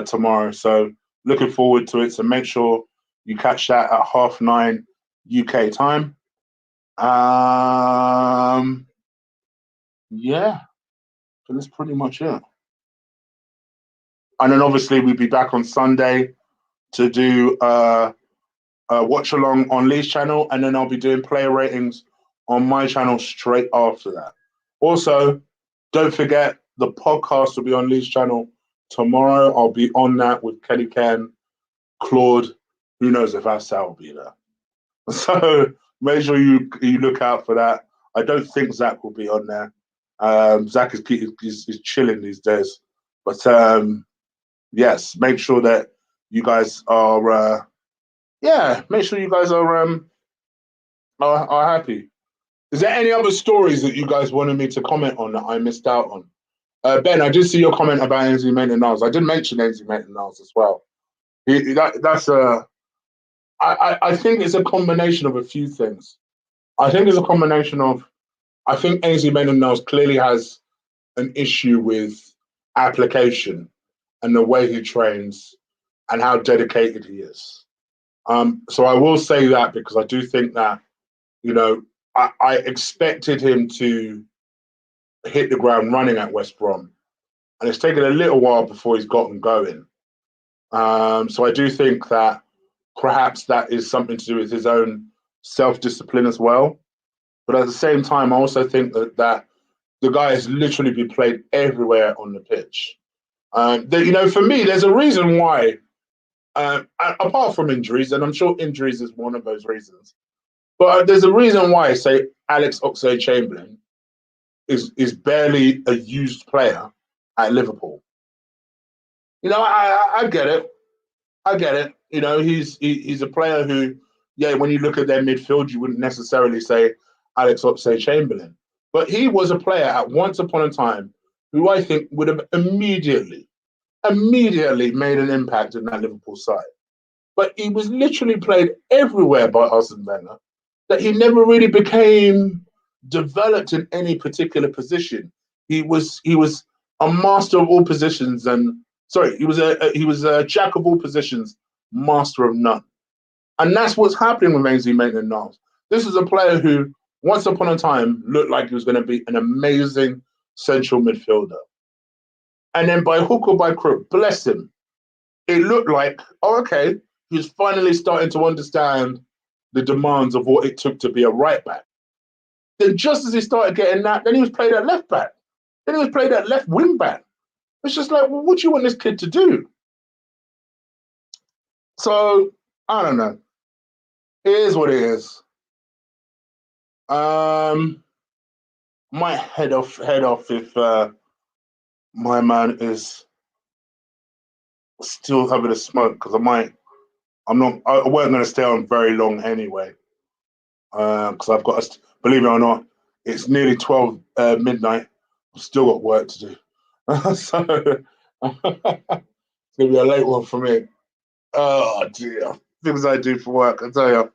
tomorrow, so looking forward to it. So make sure you catch that at 9:30 UK time. Yeah, so that's pretty much it. And then obviously we'll be back on Sunday to do watch along on Lee's channel, and then I'll be doing player ratings on my channel straight after that. Also, don't forget the podcast will be on Lee's channel tomorrow. I'll be on that with Kelly Ken, Claude. Who knows if Sal will be there? So make sure you look out for that. I don't think Zach will be on there. Zach is chilling these days, but yes, make sure that you guys are. Make sure you guys are happy. Is there any other stories that you guys wanted me to comment on that I missed out on? Ben, I did see your comment about Ainsley Maitland-Niles. I did mention Ainsley Maitland-Niles as well. I think it's a combination of a few things. I think it's a combination of, I think Ainsley Maitland-Niles clearly has an issue with application and the way he trains and how dedicated he is. So I will say that because I do think that, I expected him to hit the ground running at West Brom, and it's taken a little while before he's gotten going. So I do think that perhaps that is something to do with his own self-discipline as well. But at the same time, I also think that the guy has literally been played everywhere on the pitch. For me, there's a reason why, apart from injuries, and I'm sure injuries is one of those reasons, but there's a reason why, say, Alex Oxlade-Chamberlain is barely a used player at Liverpool. I get it. I get it. He's a player who, when you look at their midfield, you wouldn't necessarily say Alex Oxlade-Chamberlain. But he was a player at once upon a time who I think would have immediately made an impact in that Liverpool side. But he was literally played everywhere by Arsene Wenger, that he never really became developed in any particular position. He was a master of all positions, he was a jack of all positions, master of none. And that's what's happening with Ainsley Maitland-Niles. This is a player who, once upon a time, looked like he was going to be an amazing central midfielder. And then by hook or by crook, bless him, it looked like, he was finally starting to understand the demands of what it took to be a right back. Then just as he started getting that, then he was played at left back. Then he was played at left wing back. It's just like, well, what do you want this kid to do? So, I don't know. It is what it is. Might head off if my man is still having a smoke, because I weren't going to stay on very long anyway. Because I've got, believe it or not, it's nearly 12 midnight. I've still got work to do. So it's going to be a late one for me. Oh dear. Things I do for work, I tell you.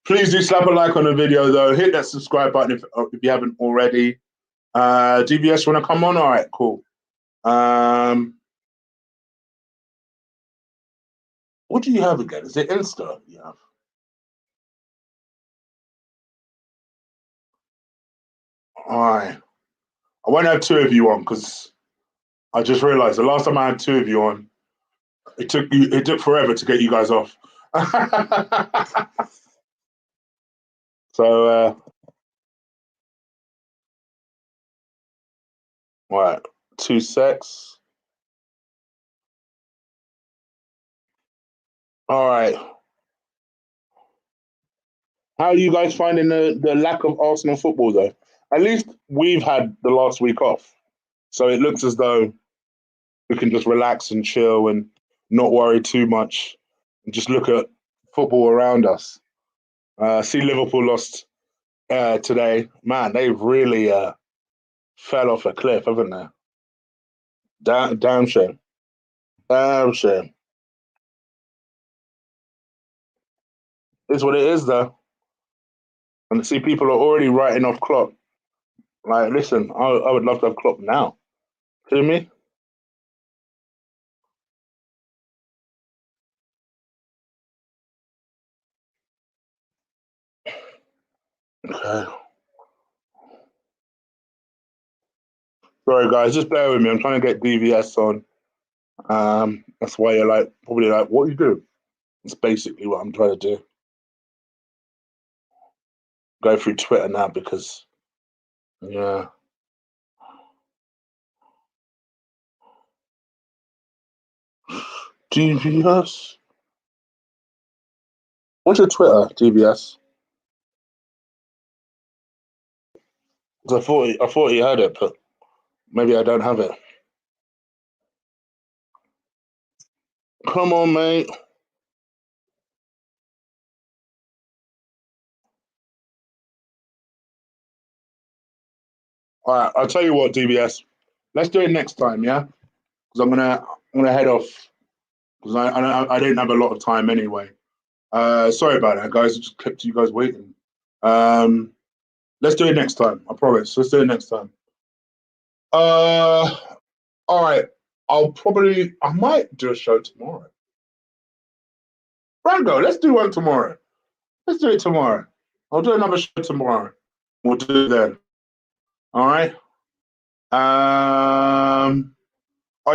Please do slap a like on the video though. Hit that subscribe button if you haven't already. DBS, you want to come on? All right, cool. What do you have again? Is it Insta you have? All right. I won't have two of you on because I just realized the last time I had two of you on, it took forever to get you guys off. So, what? 2 secs. All right. How are you guys finding the lack of Arsenal football, though? At least we've had the last week off. So it looks as though we can just relax and chill and not worry too much and just look at football around us. See Liverpool lost today. Man, they've really fell off a cliff, haven't they? Damn shame. Damn shame. It's what it is, though. And see, people are already writing off Klopp. Like, listen, I would love to have Klopp now. Kidding me? Okay. Sorry, guys, just bear with me. I'm trying to get DVS on. That's why you're like probably like, what do you do? It's basically what I'm trying to do. Go through Twitter now because yeah. DBS. What's your Twitter, DBS? I thought he had it, but maybe I don't have it. Come on, mate. All right, I'll tell you what, DBS. Let's do it next time, yeah? Because I'm gonna head off because I didn't have a lot of time anyway. Sorry about that, guys. I just kept you guys waiting. Um, let's do it next time. I promise. Let's do it next time. Uh, all right. I might do a show tomorrow. Rango, let's do one tomorrow. Let's do it tomorrow. I'll do another show tomorrow. We'll do it then. All right. Are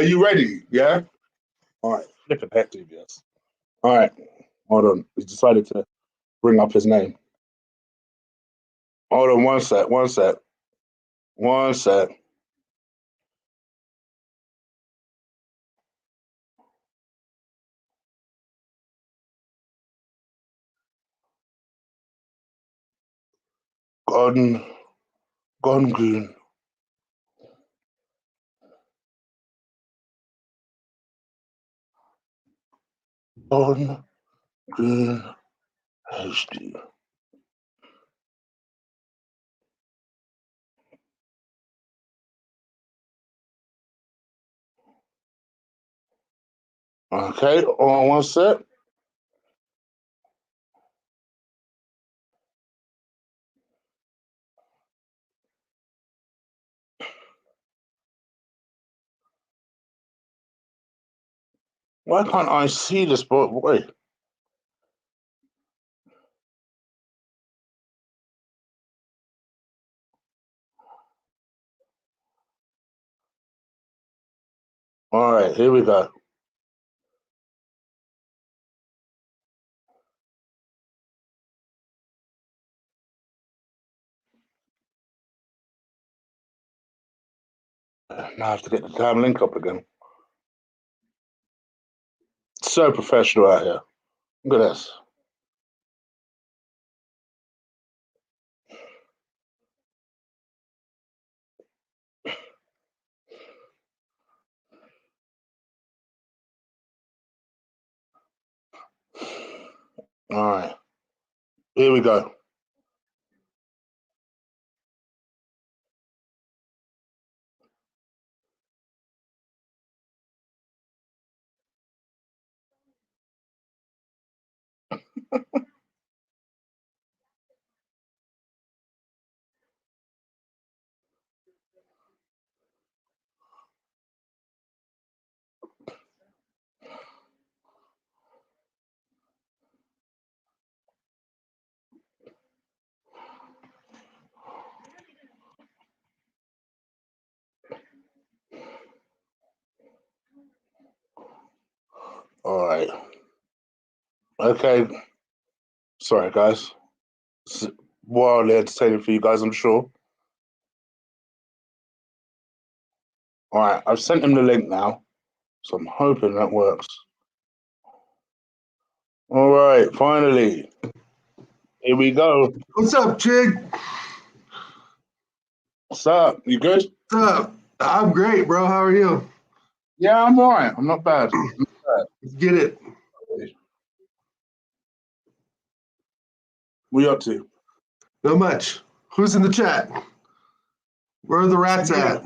you ready? Yeah. All right. Flipping heck, DBS. All right. Hold on. He decided to bring up his name. Hold on. One sec. One sec. One sec. Gordon. Gordon Green. Gordon Green HD. Okay. Hold on one sec. Why can't I see this boy? All right, here we go. Now I have to get the damn link up again. So professional out here. Look at this. All right, here we go. All right. Okay. Sorry, guys. It's wildly entertaining for you guys, I'm sure. All right, I've sent him the link now, so I'm hoping that works. All right, finally. Here we go. What's up, Chig? What's up? You good? What's up? I'm great, bro. How are you? Yeah, I'm all right. I'm not bad. Let's get it. What you up to? Not much. Who's in the chat? Where are the rats at?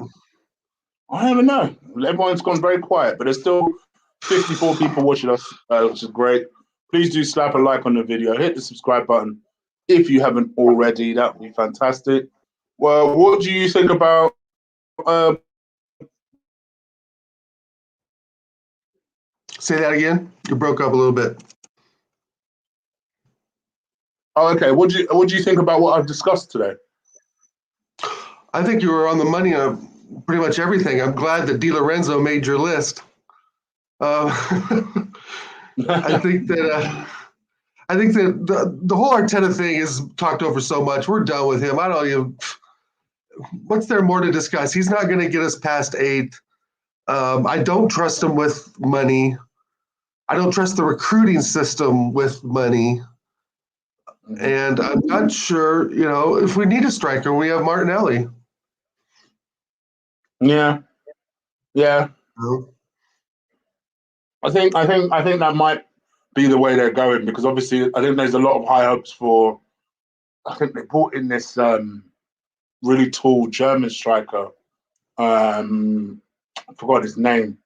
I don't even know. Everyone's gone very quiet, but there's still 54 people watching us, which is great. Please do slap a like on the video. Hit the subscribe button if you haven't already. That would be fantastic. Well, what do you think about? Say that again. You broke up a little bit. Oh, okay. What do you think about what I've discussed today? I think you were on the money on pretty much everything. I'm glad that Di Lorenzo made your list. Uh, I think that the whole Arteta thing is talked over so much. We're done with him. I don't even. What's there more to discuss? He's not going to get us past eighth. I don't trust him with money. I don't trust the recruiting system with money. And I'm not sure, if we need a striker, we have Martinelli. Yeah, yeah. No. I think that might be the way they're going because obviously I think there's a lot of high hopes for. I think they brought in this really tall German striker. I forgot his name,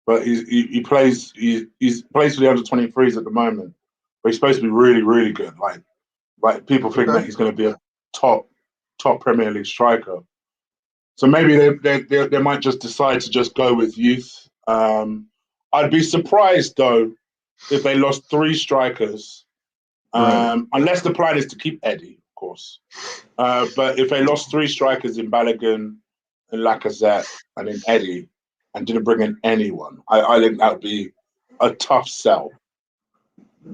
but he plays plays for the under-23s at the moment. But he's supposed to be really really good. Like people think that he's going to be a top Premier League striker. So maybe they might just decide to just go with youth. I'd be surprised though if they lost three strikers, unless the plan is to keep Eddie, of course. But if they lost three strikers in Balogun and Lacazette and in Eddie and didn't bring in anyone, I think that would be a tough sell.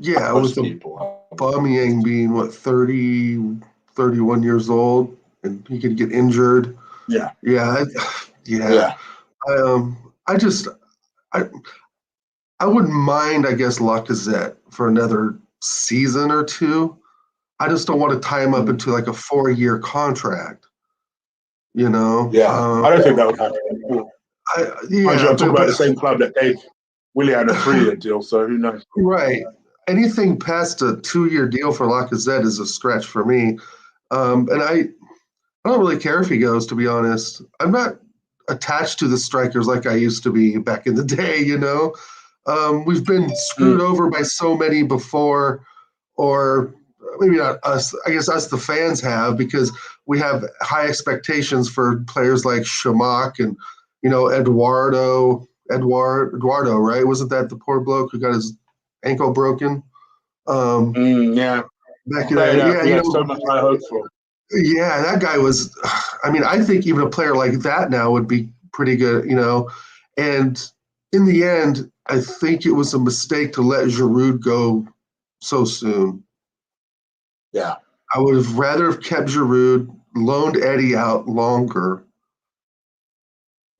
Yeah, with Aubameyang being, 31 years old, and he could get injured. Yeah. Yeah. I wouldn't mind, I guess, Lacazette for another season or two. I just don't want to tie him up into like a 4-year contract. Yeah, I don't think that would happen. I'm talking about the same club that gave Willian a 3-year deal, so who knows? Right. Anything past a 2-year deal for Lacazette is a stretch for me. And I don't really care if he goes, to be honest. I'm not attached to the strikers like I used to be back in the day, We've been screwed over by so many before, or maybe not us. I guess us, the fans, have, because we have high expectations for players like Shamak and, Eduardo, right? Wasn't that the poor bloke who got his ankle broken? Yeah. Back in the day. We had so much high hopes for. Yeah, that guy was. I think even a player like that now would be pretty good, And in the end, I think it was a mistake to let Giroud go so soon. Yeah. I would have rather have kept Giroud, loaned Eddie out longer,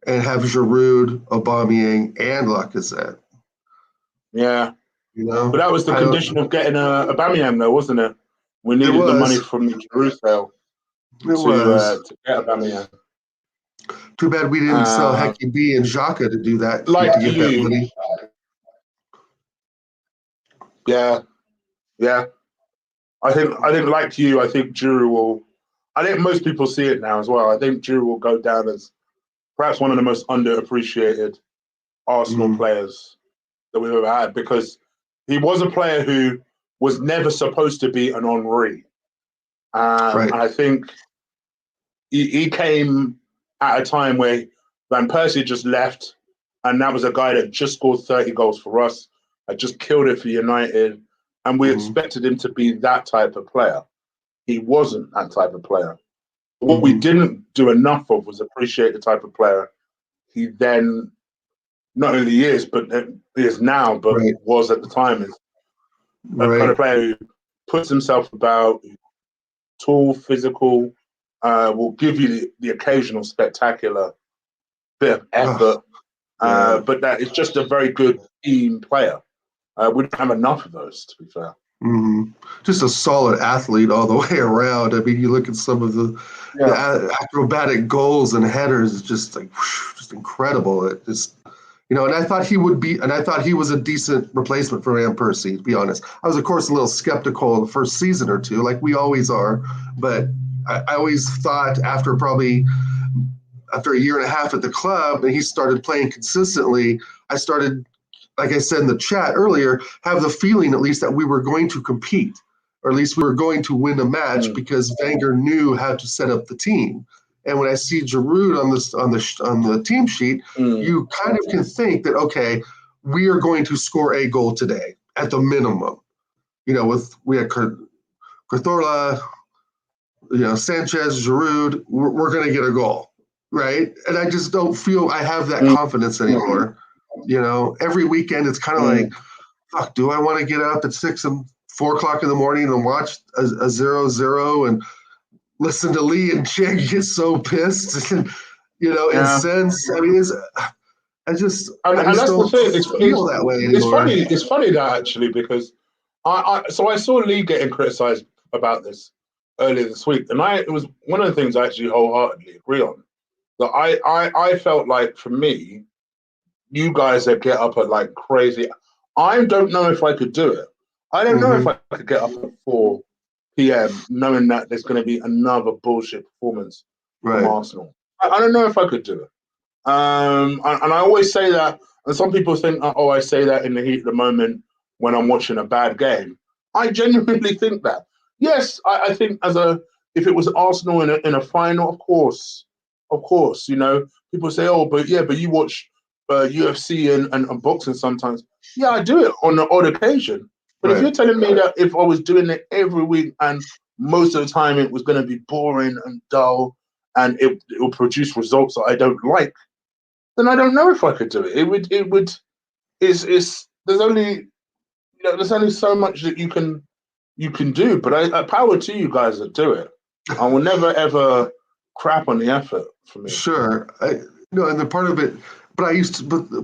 and have Giroud, Aubameyang, and Lacazette. Yeah. But that was the condition of getting Aubameyang, though, wasn't it? We needed the money from the Giroud sale to get Aubameyang. Too bad we didn't sell Hecky B and Xhaka to do that. Like to get that money. Yeah. I think like you, I think Giroud will. I think most people see it now as well. I think Giroud will go down as perhaps one of the most underappreciated Arsenal players that we've ever had, because he was a player who was never supposed to be an Henry. And I think he came at a time where Van Persie just left, and that was a guy that just scored 30 goals for us, had just killed it for United, and we expected him to be that type of player. He wasn't that type of player. What we didn't do enough of was appreciate the type of player he then not only is, but is now, but was at the time. Is a kind of player who puts himself about, tall, physical, will give you the occasional spectacular bit of effort, but that is just a very good team player. We don't have enough of those, to be fair. Just a solid athlete all the way around. You look at some of the acrobatic goals and headers, just incredible. It just, and I thought he would be, and I thought he was a decent replacement for Van Persie, to be honest. I was, of course, a little skeptical the first season or two, like we always are, but I always thought after a year and a half at the club and he started playing consistently, I started, like I said in the chat earlier, have the feeling at least that we were going to compete, or at least we were going to win a match because Wenger knew how to set up the team. And when I see Giroud on the team sheet, you kind of can think that, okay, we are going to score a goal today at the minimum. We had Cazorla, Sanchez, Giroud, we're going to get a goal, right? And I just don't feel I have that confidence anymore. You know, every weekend it's kind of like, fuck, do I want to get up at 6 and 4 o'clock in the morning and watch a 0-0 and listen to Lee and Chig get so pissed and, you know, incensed? I mean, I just and that's don't the thing. feel that way anymore. It's funny that actually, because I saw Lee getting criticised about this earlier this week, and it was one of the things I actually wholeheartedly agree on. That I felt like, for me, you guys that get up at like crazy, I don't know if I could do it. I don't know if I could get up at 4 p.m. knowing that there's going to be another bullshit performance from Arsenal. I don't know if I could do it. And I always say that, and some people think, oh, I say that in the heat of the moment when I'm watching a bad game. I genuinely think that. Yes, I think if it was Arsenal in a final, of course, you know, people say, oh, but you watch UFC and boxing sometimes. Yeah, I do it on the odd occasion. But if you're telling me that if I was doing it every week and most of the time it was going to be boring and dull and it will produce results that I don't like, then I don't know if I could do it. There's only so much that you can do. But I power to you guys that do it. I will never ever crap on the effort for me. Sure. And the part of it, but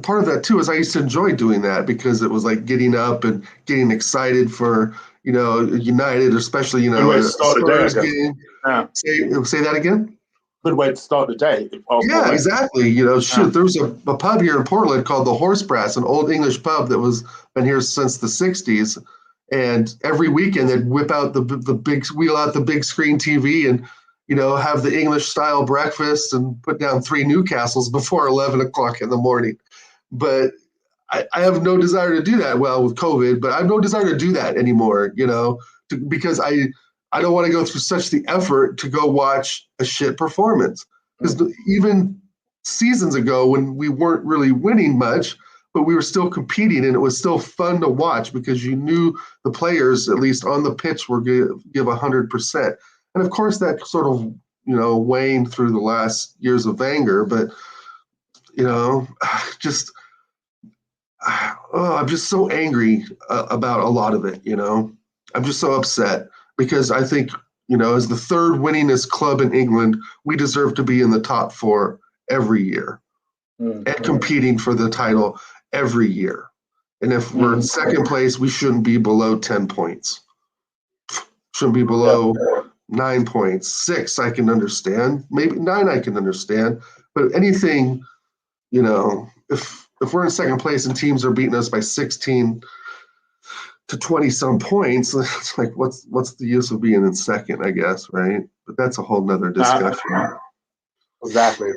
part of that too is I used to enjoy doing that because it was like getting up and getting excited for, you know, United, especially, you know, a Spurs game. Yeah. Say that again? Good way to start the day. Yeah, exactly. You know, there was a pub here in Portland called the Horse Brass, an old English pub that was been here since the 60s. And every weekend they'd wheel out the big screen TV and, you know, have the English style breakfast and put down 3 Newcastles before 11 o'clock in the morning. But I have no desire to do that. Well, with COVID, but I have no desire to do that anymore, you know, because I don't want to go through such the effort to go watch a shit performance. Because even seasons ago when we weren't really winning much, but we were still competing and it was still fun to watch because you knew the players, at least on the pitch, were going to give 100%. And of course, that sort of, you know, waned through the last years of Wenger. But, you know, I'm just so angry about a lot of it, you know. I'm just so upset because I think, you know, as the 3rd winningest club in England, we deserve to be in the top 4 every year and competing for the title every year. And if we're in 2nd place, we shouldn't be below 10 points. Shouldn't be below 9 points. 6 I can understand. Maybe 9 I can understand. But anything, you know, if we're in 2nd place and teams are beating us by 16 to 20 some points, it's like what's the use of being in 2nd, I guess, right? But that's a whole nother discussion. Exactly.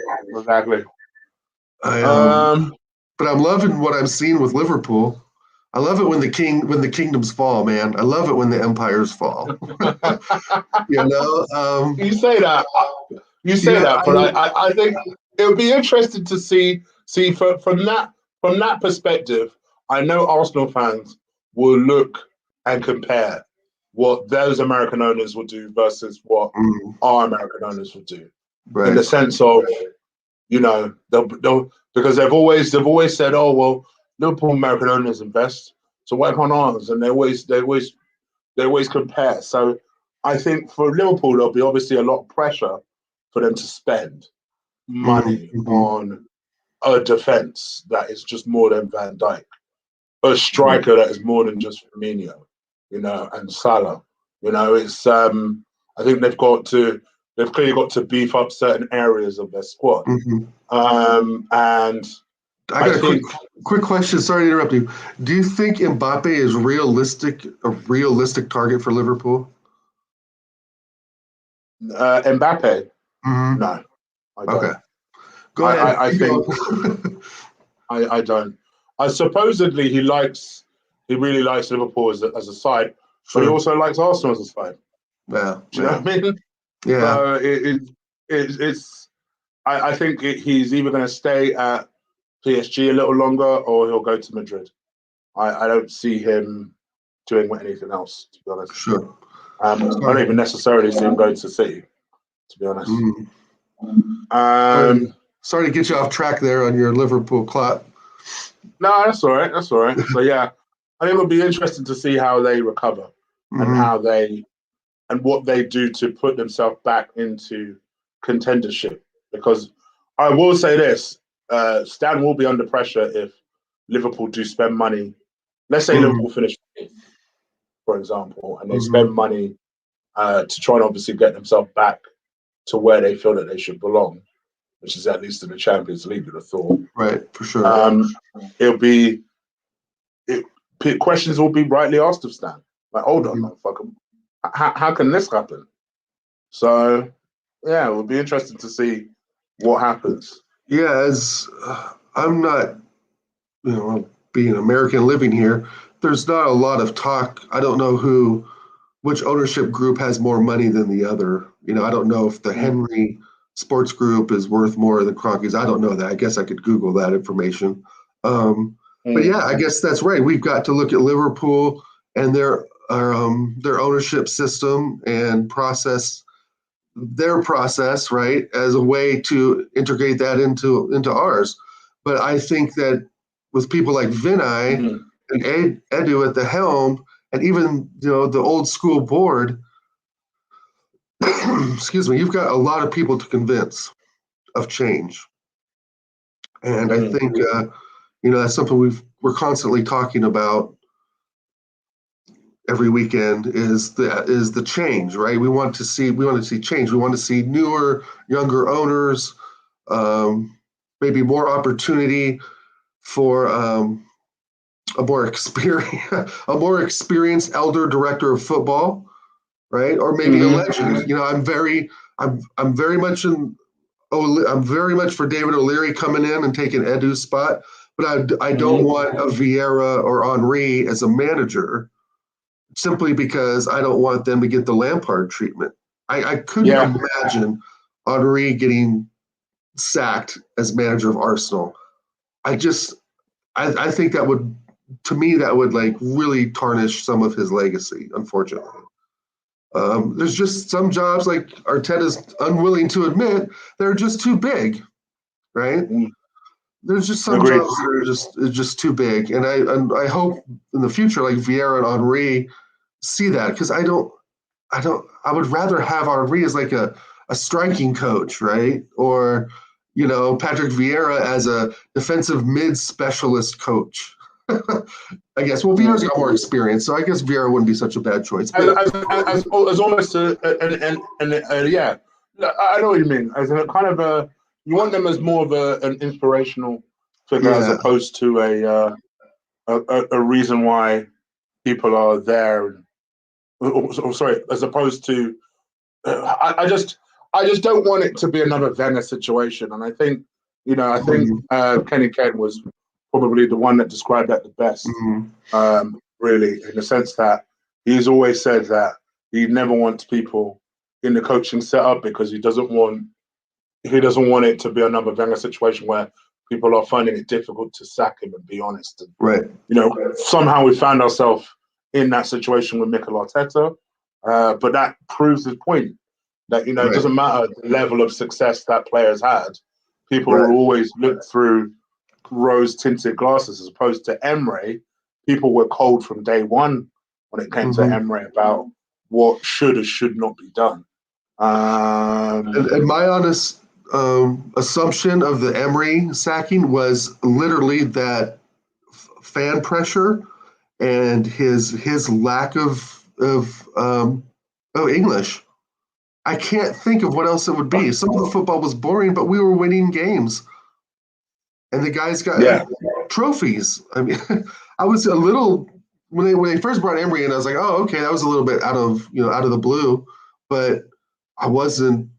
But I'm loving what I'm seeing with Liverpool. I love it when the kingdoms fall, man. I love it when the empires fall. You know, you say that, but I think it would be interesting to see from that perspective. I know Arsenal fans will look and compare what those American owners will do versus what our American owners will do, in the sense of, you know, they'll because they've always said, oh well, Liverpool American owners invest, so why can't ours? And they always compare. So I think for Liverpool there'll be obviously a lot of pressure for them to spend money on a defense that is just more than Van Dijk, a striker that is more than just Firmino, you know, and Salah. You know, it's I think they've clearly got to beef up certain areas of their squad. And I got a quick question. Sorry to interrupt you. Do you think Mbappe is a realistic target for Liverpool? Mbappe? No, I don't. Okay. Go ahead. I think I don't. Supposedly he really likes Liverpool as a side, but he also likes Arsenal as a side. Yeah. Do you know what I mean? Yeah. So I think he's either going to stay at PSG a little longer or he'll go to Madrid. I don't see him doing anything else, to be honest. Sure. I don't even necessarily see him going to City, to be honest. Sorry to get you off track there on your Liverpool clap. No, that's all right. That's all right. So yeah, I think it'll be interesting to see how they recover and Mm-hmm. what they do to put themselves back into contendership. Because I will say this: Stan will be under pressure if Liverpool do spend money. Let's say Mm-hmm. Liverpool finish fifth, for example, and they Mm-hmm. spend money to try and obviously get themselves back to where they feel that they should belong, which is at least in the Champions League, you'd have thought. Right, for sure. It'll be questions will be rightly asked of Stan. Like, hold on, Mm-hmm. motherfucker, how can this happen? So, yeah, it will be interesting to see what happens. Yeah, as I'm not, being American living here, there's not a lot of talk. I don't know which ownership group has more money than the other. I don't know if the Henry Sports Group is worth more than Kroenke's. I don't know that. I guess I could Google that information. But yeah, I guess that's right. We've got to look at Liverpool and their ownership system and their process, right, as a way to integrate that into ours. But I think that with people like Vinay and Edu at the helm, and even the old school board, excuse me, you've got a lot of people to convince of change. And I think that's something we're constantly talking about every weekend is the change, right? We want to see change. We want to see newer, younger owners, maybe more opportunity for a more experienced elder director of football, right? Or maybe a legend. I'm very much I'm very much for David O'Leary coming in and taking Edu's spot, but I don't want a Vieira or Henry as a manager, simply because I don't want them to get the Lampard treatment. I couldn't imagine Henry getting sacked as manager of Arsenal. I think that would, to me, like really tarnish some of his legacy, unfortunately. There's just some jobs, like Arteta's unwilling to admit, they're just too big, right? There's just some jobs that are just too big, and I hope in the future, like Vieira and Henry, see that, because I would rather have Henry as like a striking coach, right? Or Patrick Vieira as a defensive mid specialist coach. I guess. Well, Vieira's got more experience, so I guess Vieira wouldn't be such a bad choice. But as almost yeah, I know what you mean. As a kind of you want them as more of an inspirational figure, as opposed to a reason why people are there. Sorry, as opposed to I just don't want it to be another Wenger situation. And I think Kenny Ken was probably the one that described that the best. Really, in the sense that he's always said that he never wants people in the coaching setup because he doesn't want it to be another Wenger situation where people are finding it difficult to sack him, and be honest. And, right. Somehow we found ourselves in that situation with Mikel Arteta, but that proves his point that it doesn't matter the level of success that players had. People will always look through rose-tinted glasses, as opposed to Emre. People were cold from day one when it came to Emre about what should or should not be done. And my honest assumption of the Emery sacking was literally that fan pressure and his lack of English. I can't think of what else it would be. Some of the football was boring, but we were winning games, and the guys got trophies. I mean, I was a little when they first brought Emery in, I was like, oh, okay, that was a little bit out of the blue, but I wasn't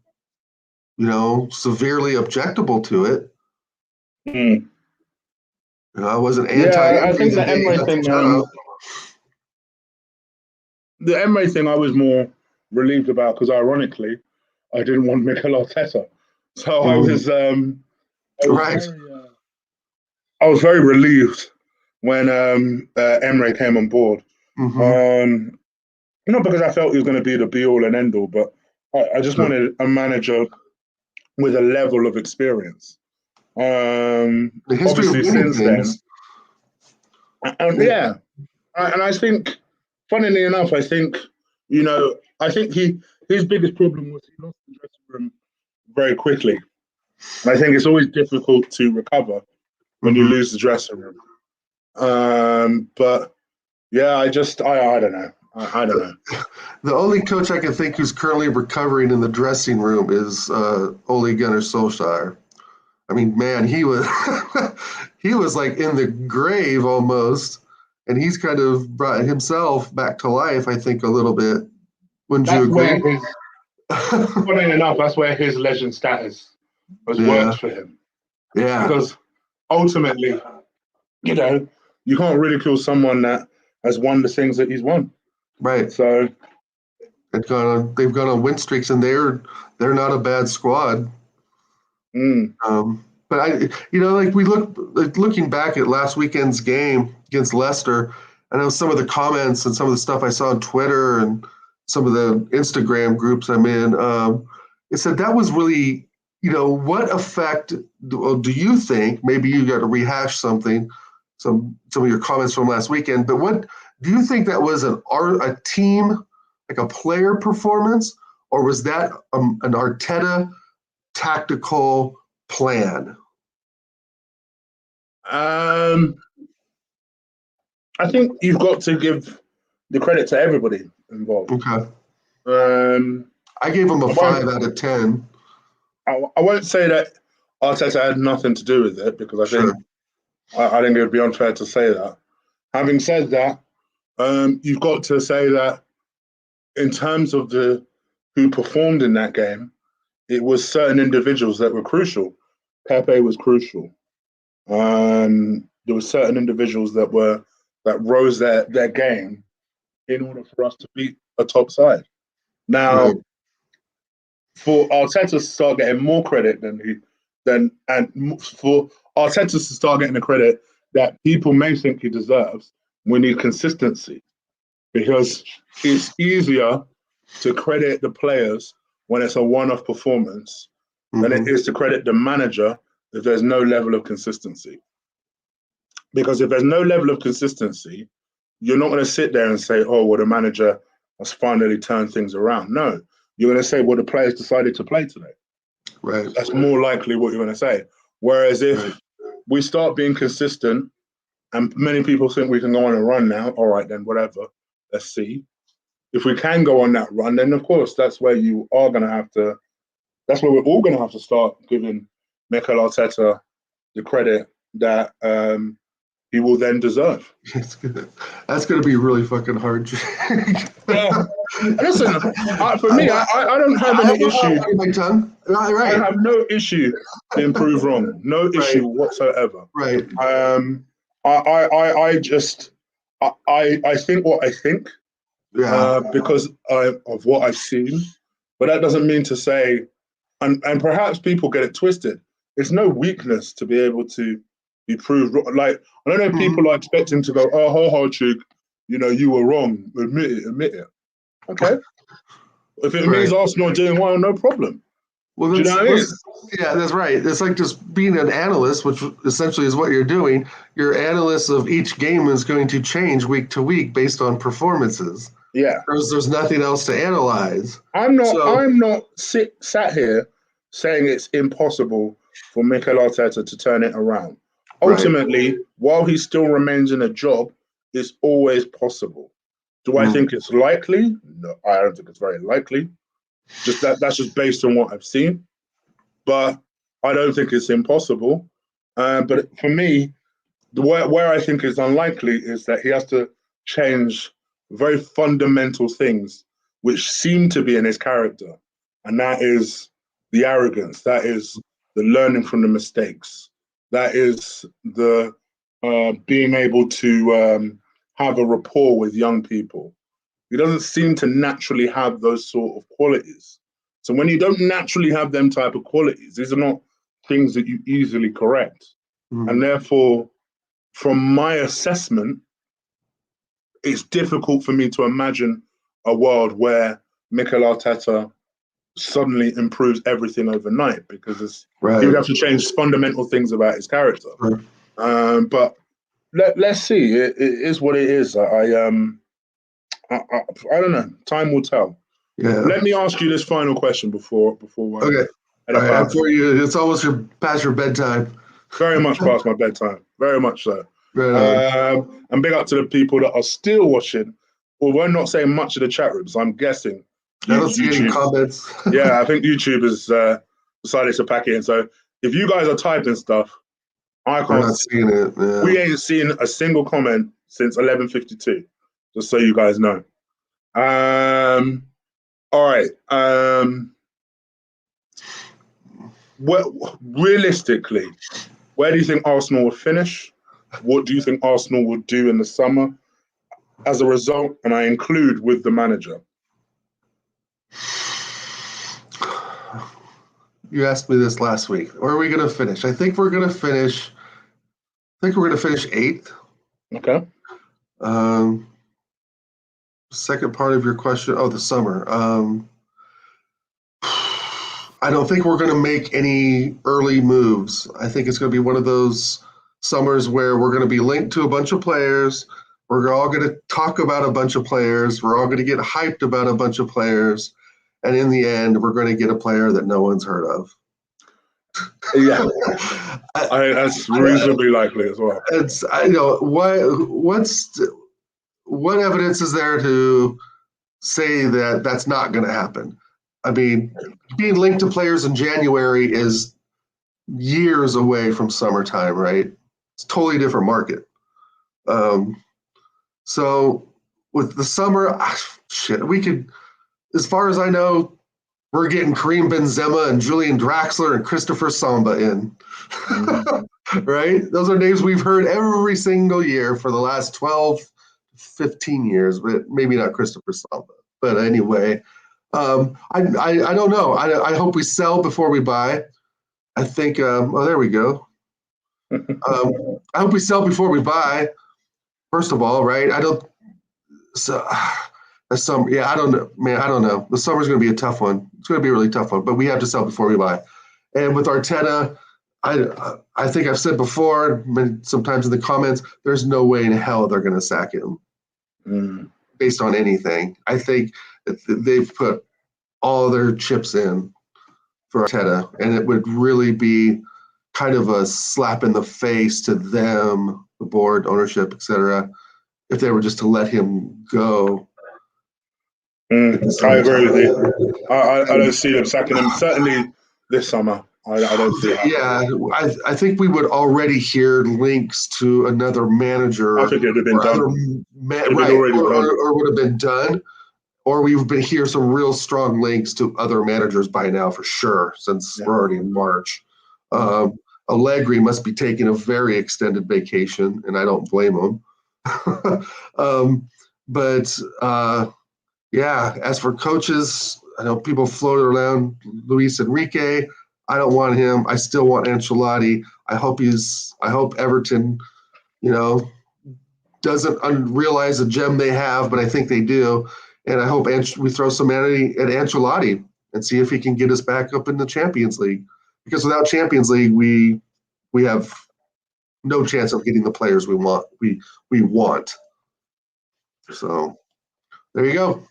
severely objectable to it. I wasn't anti. Yeah, I think the Emery thing. The Emery thing, I was more relieved about because, ironically, I didn't want Mikel Arteta, so I was I was very relieved when Emery came on board. Not because I felt he was going to be the be all and end all, but I just wanted a manager with a level of experience. The history of winning things. And yeah, and I think, funnily enough, I think his biggest problem was he lost the dressing room very quickly. And I think it's always difficult to recover when you lose the dressing room. But yeah, I don't know. I don't know. The only coach I can think who's currently recovering in the dressing room is Ole Gunnar Solskjaer. I mean, man, he was he was like in the grave almost, and he's kind of brought himself back to life, I think, a little bit. Wouldn't you agree? Funny enough, that's where his legend status has worked for him. Yeah. Because ultimately, you can't ridicule someone that has won the things that he's won. Right. So they've gone on win streaks, and they're not a bad squad. But looking back at last weekend's game against Leicester, I know some of the comments and some of the stuff I saw on Twitter and some of the Instagram groups I'm in. It said that was really, what effect do you think? Maybe you got to rehash some of your comments from last weekend. But what do you think that was a team, like a player performance, or was that an Arteta tactical plan? I think you've got to give the credit to everybody involved. Okay. I gave him a 5 out of 10. I won't say that Arteta had nothing to do with it, because I think it would be unfair to say that. Having said that, you've got to say that in terms of who performed in that game, it was certain individuals that were crucial. Pepe was crucial. There were certain individuals that rose their game in order for us to beat a top side. Now, for Arteta to start getting more credit and for Arteta to start getting the credit that people may think he deserves, we need consistency, because it's easier to credit the players when it's a one-off performance than it is to credit the manager if there's no level of consistency. Because if there's no level of consistency, you're not going to sit there and say, oh, well, the manager has finally turned things around. No, you're going to say, well, the players decided to play today. Right. That's more likely what you're going to say. Whereas if we start being consistent, and many people think we can go on a run now, all right, then whatever, let's see. If we can go on that run, then of course that's where you are going to have to, that's where we're all going to have to start giving Mikel Arteta the credit that he will then deserve. That's going to be really fucking hard. Yeah. Listen, for me, I don't have any issue. My tongue. Right. I have no issue being proved wrong. No issue whatsoever. Right. I think what I think. Because of what I've seen, but that doesn't mean to say, and perhaps people get it twisted. It's no weakness to be able to be proved wrong. Like, I don't know if people are expecting to go, oh, Chig, you were wrong. Admit it. Okay. If it means Arsenal are doing well, no problem. Well, do you know what I mean? Yeah, that's right. It's like just being an analyst, which essentially is what you're doing. Your analyst of each game is going to change week to week based on performances. Yeah. There's nothing else to analyze. I'm not sat here saying it's impossible for Mikel Arteta to turn it around. Ultimately, while he still remains in a job, it's always possible. Do I think it's likely? No, I don't think it's very likely. That's just based on what I've seen. But I don't think it's impossible. But for me, where I think it's unlikely is that he has to change very fundamental things which seem to be in his character. And that is the arrogance. That is the learning from the mistakes. That is the being able to have a rapport with young people. He doesn't seem to naturally have those sort of qualities. So when you don't naturally have them type of qualities, these are not things that you easily correct. And therefore, from my assessment, it's difficult for me to imagine a world where Mikel Arteta suddenly improves everything overnight, because he would have to change fundamental things about his character. But let's see. It is what it is. I don't know. Time will tell. Yeah. Let me ask you this final question before Okay. head All up right. out. And for you, it's almost past your bedtime. Very much past my bedtime. Very much so. Right on. And big up to the people that are still watching. Well, we're not saying much in the chat rooms. I'm guessing. I don't see any comments. Yeah, I think YouTube has decided to pack it in. So if you guys are typing stuff, I We're can't not see. seeing it. Yeah. We ain't seen a single comment since 11:52. Just so you guys know. All right. Realistically, where do you think Arsenal will finish? What do you think Arsenal will do in the summer as a result? And I include with the manager. You asked me this last week. Where are we going to finish? I think we're going to finish 8th. Okay. Second part of your question. Oh, the summer. I don't think we're going to make any early moves. I think it's going to be one of those summers where we're going to be linked to a bunch of players. We're all going to talk about a bunch of players. We're all going to get hyped about a bunch of players. And in the end, we're going to get a player that no one's heard of. Yeah, that's reasonably likely as well. What evidence is there to say that that's not going to happen? I mean, being linked to players in January is years away from summertime, right? It's a totally different market. So with the summer, we could, as far as I know, we're getting Karim Benzema and Julian Draxler and Christopher Samba in, right? Those are names we've heard every single year for the last 12, 15 years, but maybe not Christopher Samba. But anyway, I don't know. I hope we sell before we buy. I think, there we go. I hope we sell before we buy, first of all, right? I don't know, man. I don't know. The summer's going to be a tough one. It's going to be a really tough one, but we have to sell before we buy. And with Arteta, I think I've said before, sometimes in the comments, there's no way in hell they're going to sack him based on anything. I think they've put all their chips in for Arteta, and it would really be kind of a slap in the face to them, the board, ownership, etc., if they were just to let him go. I agree with you. I don't see them sacking him, certainly this summer. I don't see it. Yeah, I think we would already hear links to another manager. I think it would have been done. Or would have been done. Or we would hear some real strong links to other managers by now for sure, since we're already in March. Allegri must be taking a very extended vacation, and I don't blame him. As for coaches, I know people floated around Luis Enrique. I don't want him. I still want Ancelotti. I hope Everton, doesn't realize the gem they have, but I think they do. And I hope we throw some money at Ancelotti and see if he can get us back up in the Champions League. Because without Champions League, we have no chance of getting the players we want. We want. So there you go.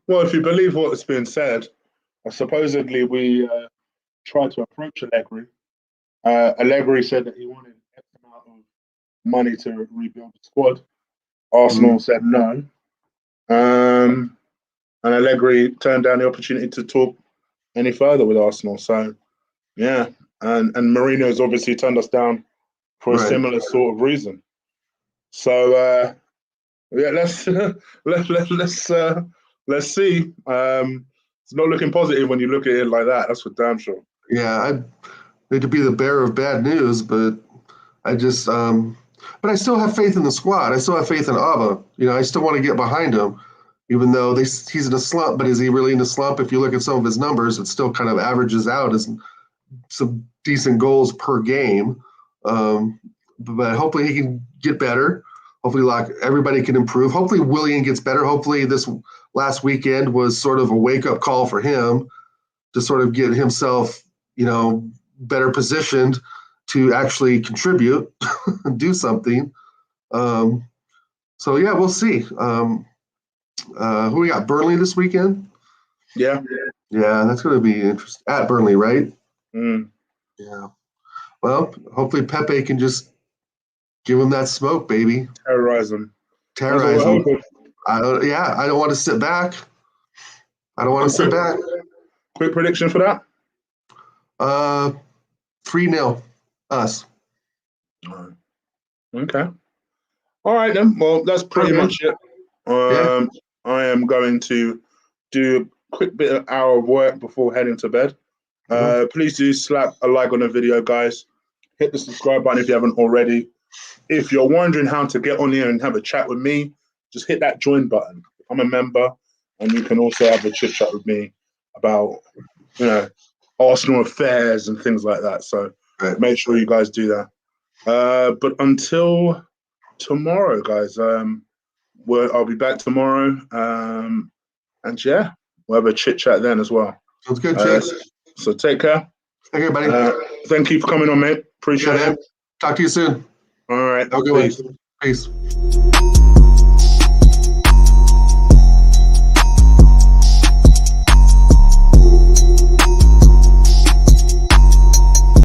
Well, if you believe what has been said, supposedly we tried to approach Allegri. Allegri said that he wanted X amount of money to rebuild the squad. Arsenal said no. And Allegri turned down the opportunity to talk any further with Arsenal. So, yeah. And Mourinho's obviously turned us down for a similar sort of reason. So, let's see. It's not looking positive when you look at it like that. That's for damn sure. Yeah, I need to be the bearer of bad news, but I just, but I still have faith in the squad. I still have faith in Abba. I still want to get behind him, even though he's in a slump. But is he really in a slump? If you look at some of his numbers, it still kind of averages out as some decent goals per game. But hopefully he can get better. Hopefully, everybody can improve. Hopefully, Willian gets better. Hopefully, this last weekend was sort of a wake-up call for him to sort of get himself, better positioned to actually contribute, do something. So yeah, we'll see. Who we got? Burnley this weekend? Yeah. Yeah, that's going to be interesting. At Burnley, right? Mm. Yeah. Well, hopefully Pepe can just give him that smoke, baby. Terrorize them. Terrorize him. I don't want to sit back. I don't want to sit back. Quick prediction for that? 3-0 us. Okay. All right then. Well, that's pretty much it. Yeah. I am going to do a quick bit of hour of work before heading to bed. Please do slap a like on the video, guys. Hit the subscribe button if you haven't already. If you're wondering how to get on here and have a chat with me, just hit that join button. I'm a member, and you can also have a chit chat with me about, Arsenal affairs and things like that. So make sure you guys do that. But until tomorrow, guys, I'll be back tomorrow. And yeah, we'll have a chit chat then as well. Sounds good, Chase. So take care. Take care, buddy. Thank you for coming on, mate. Appreciate it. Talk to you soon. All right. Have a good one. Peace.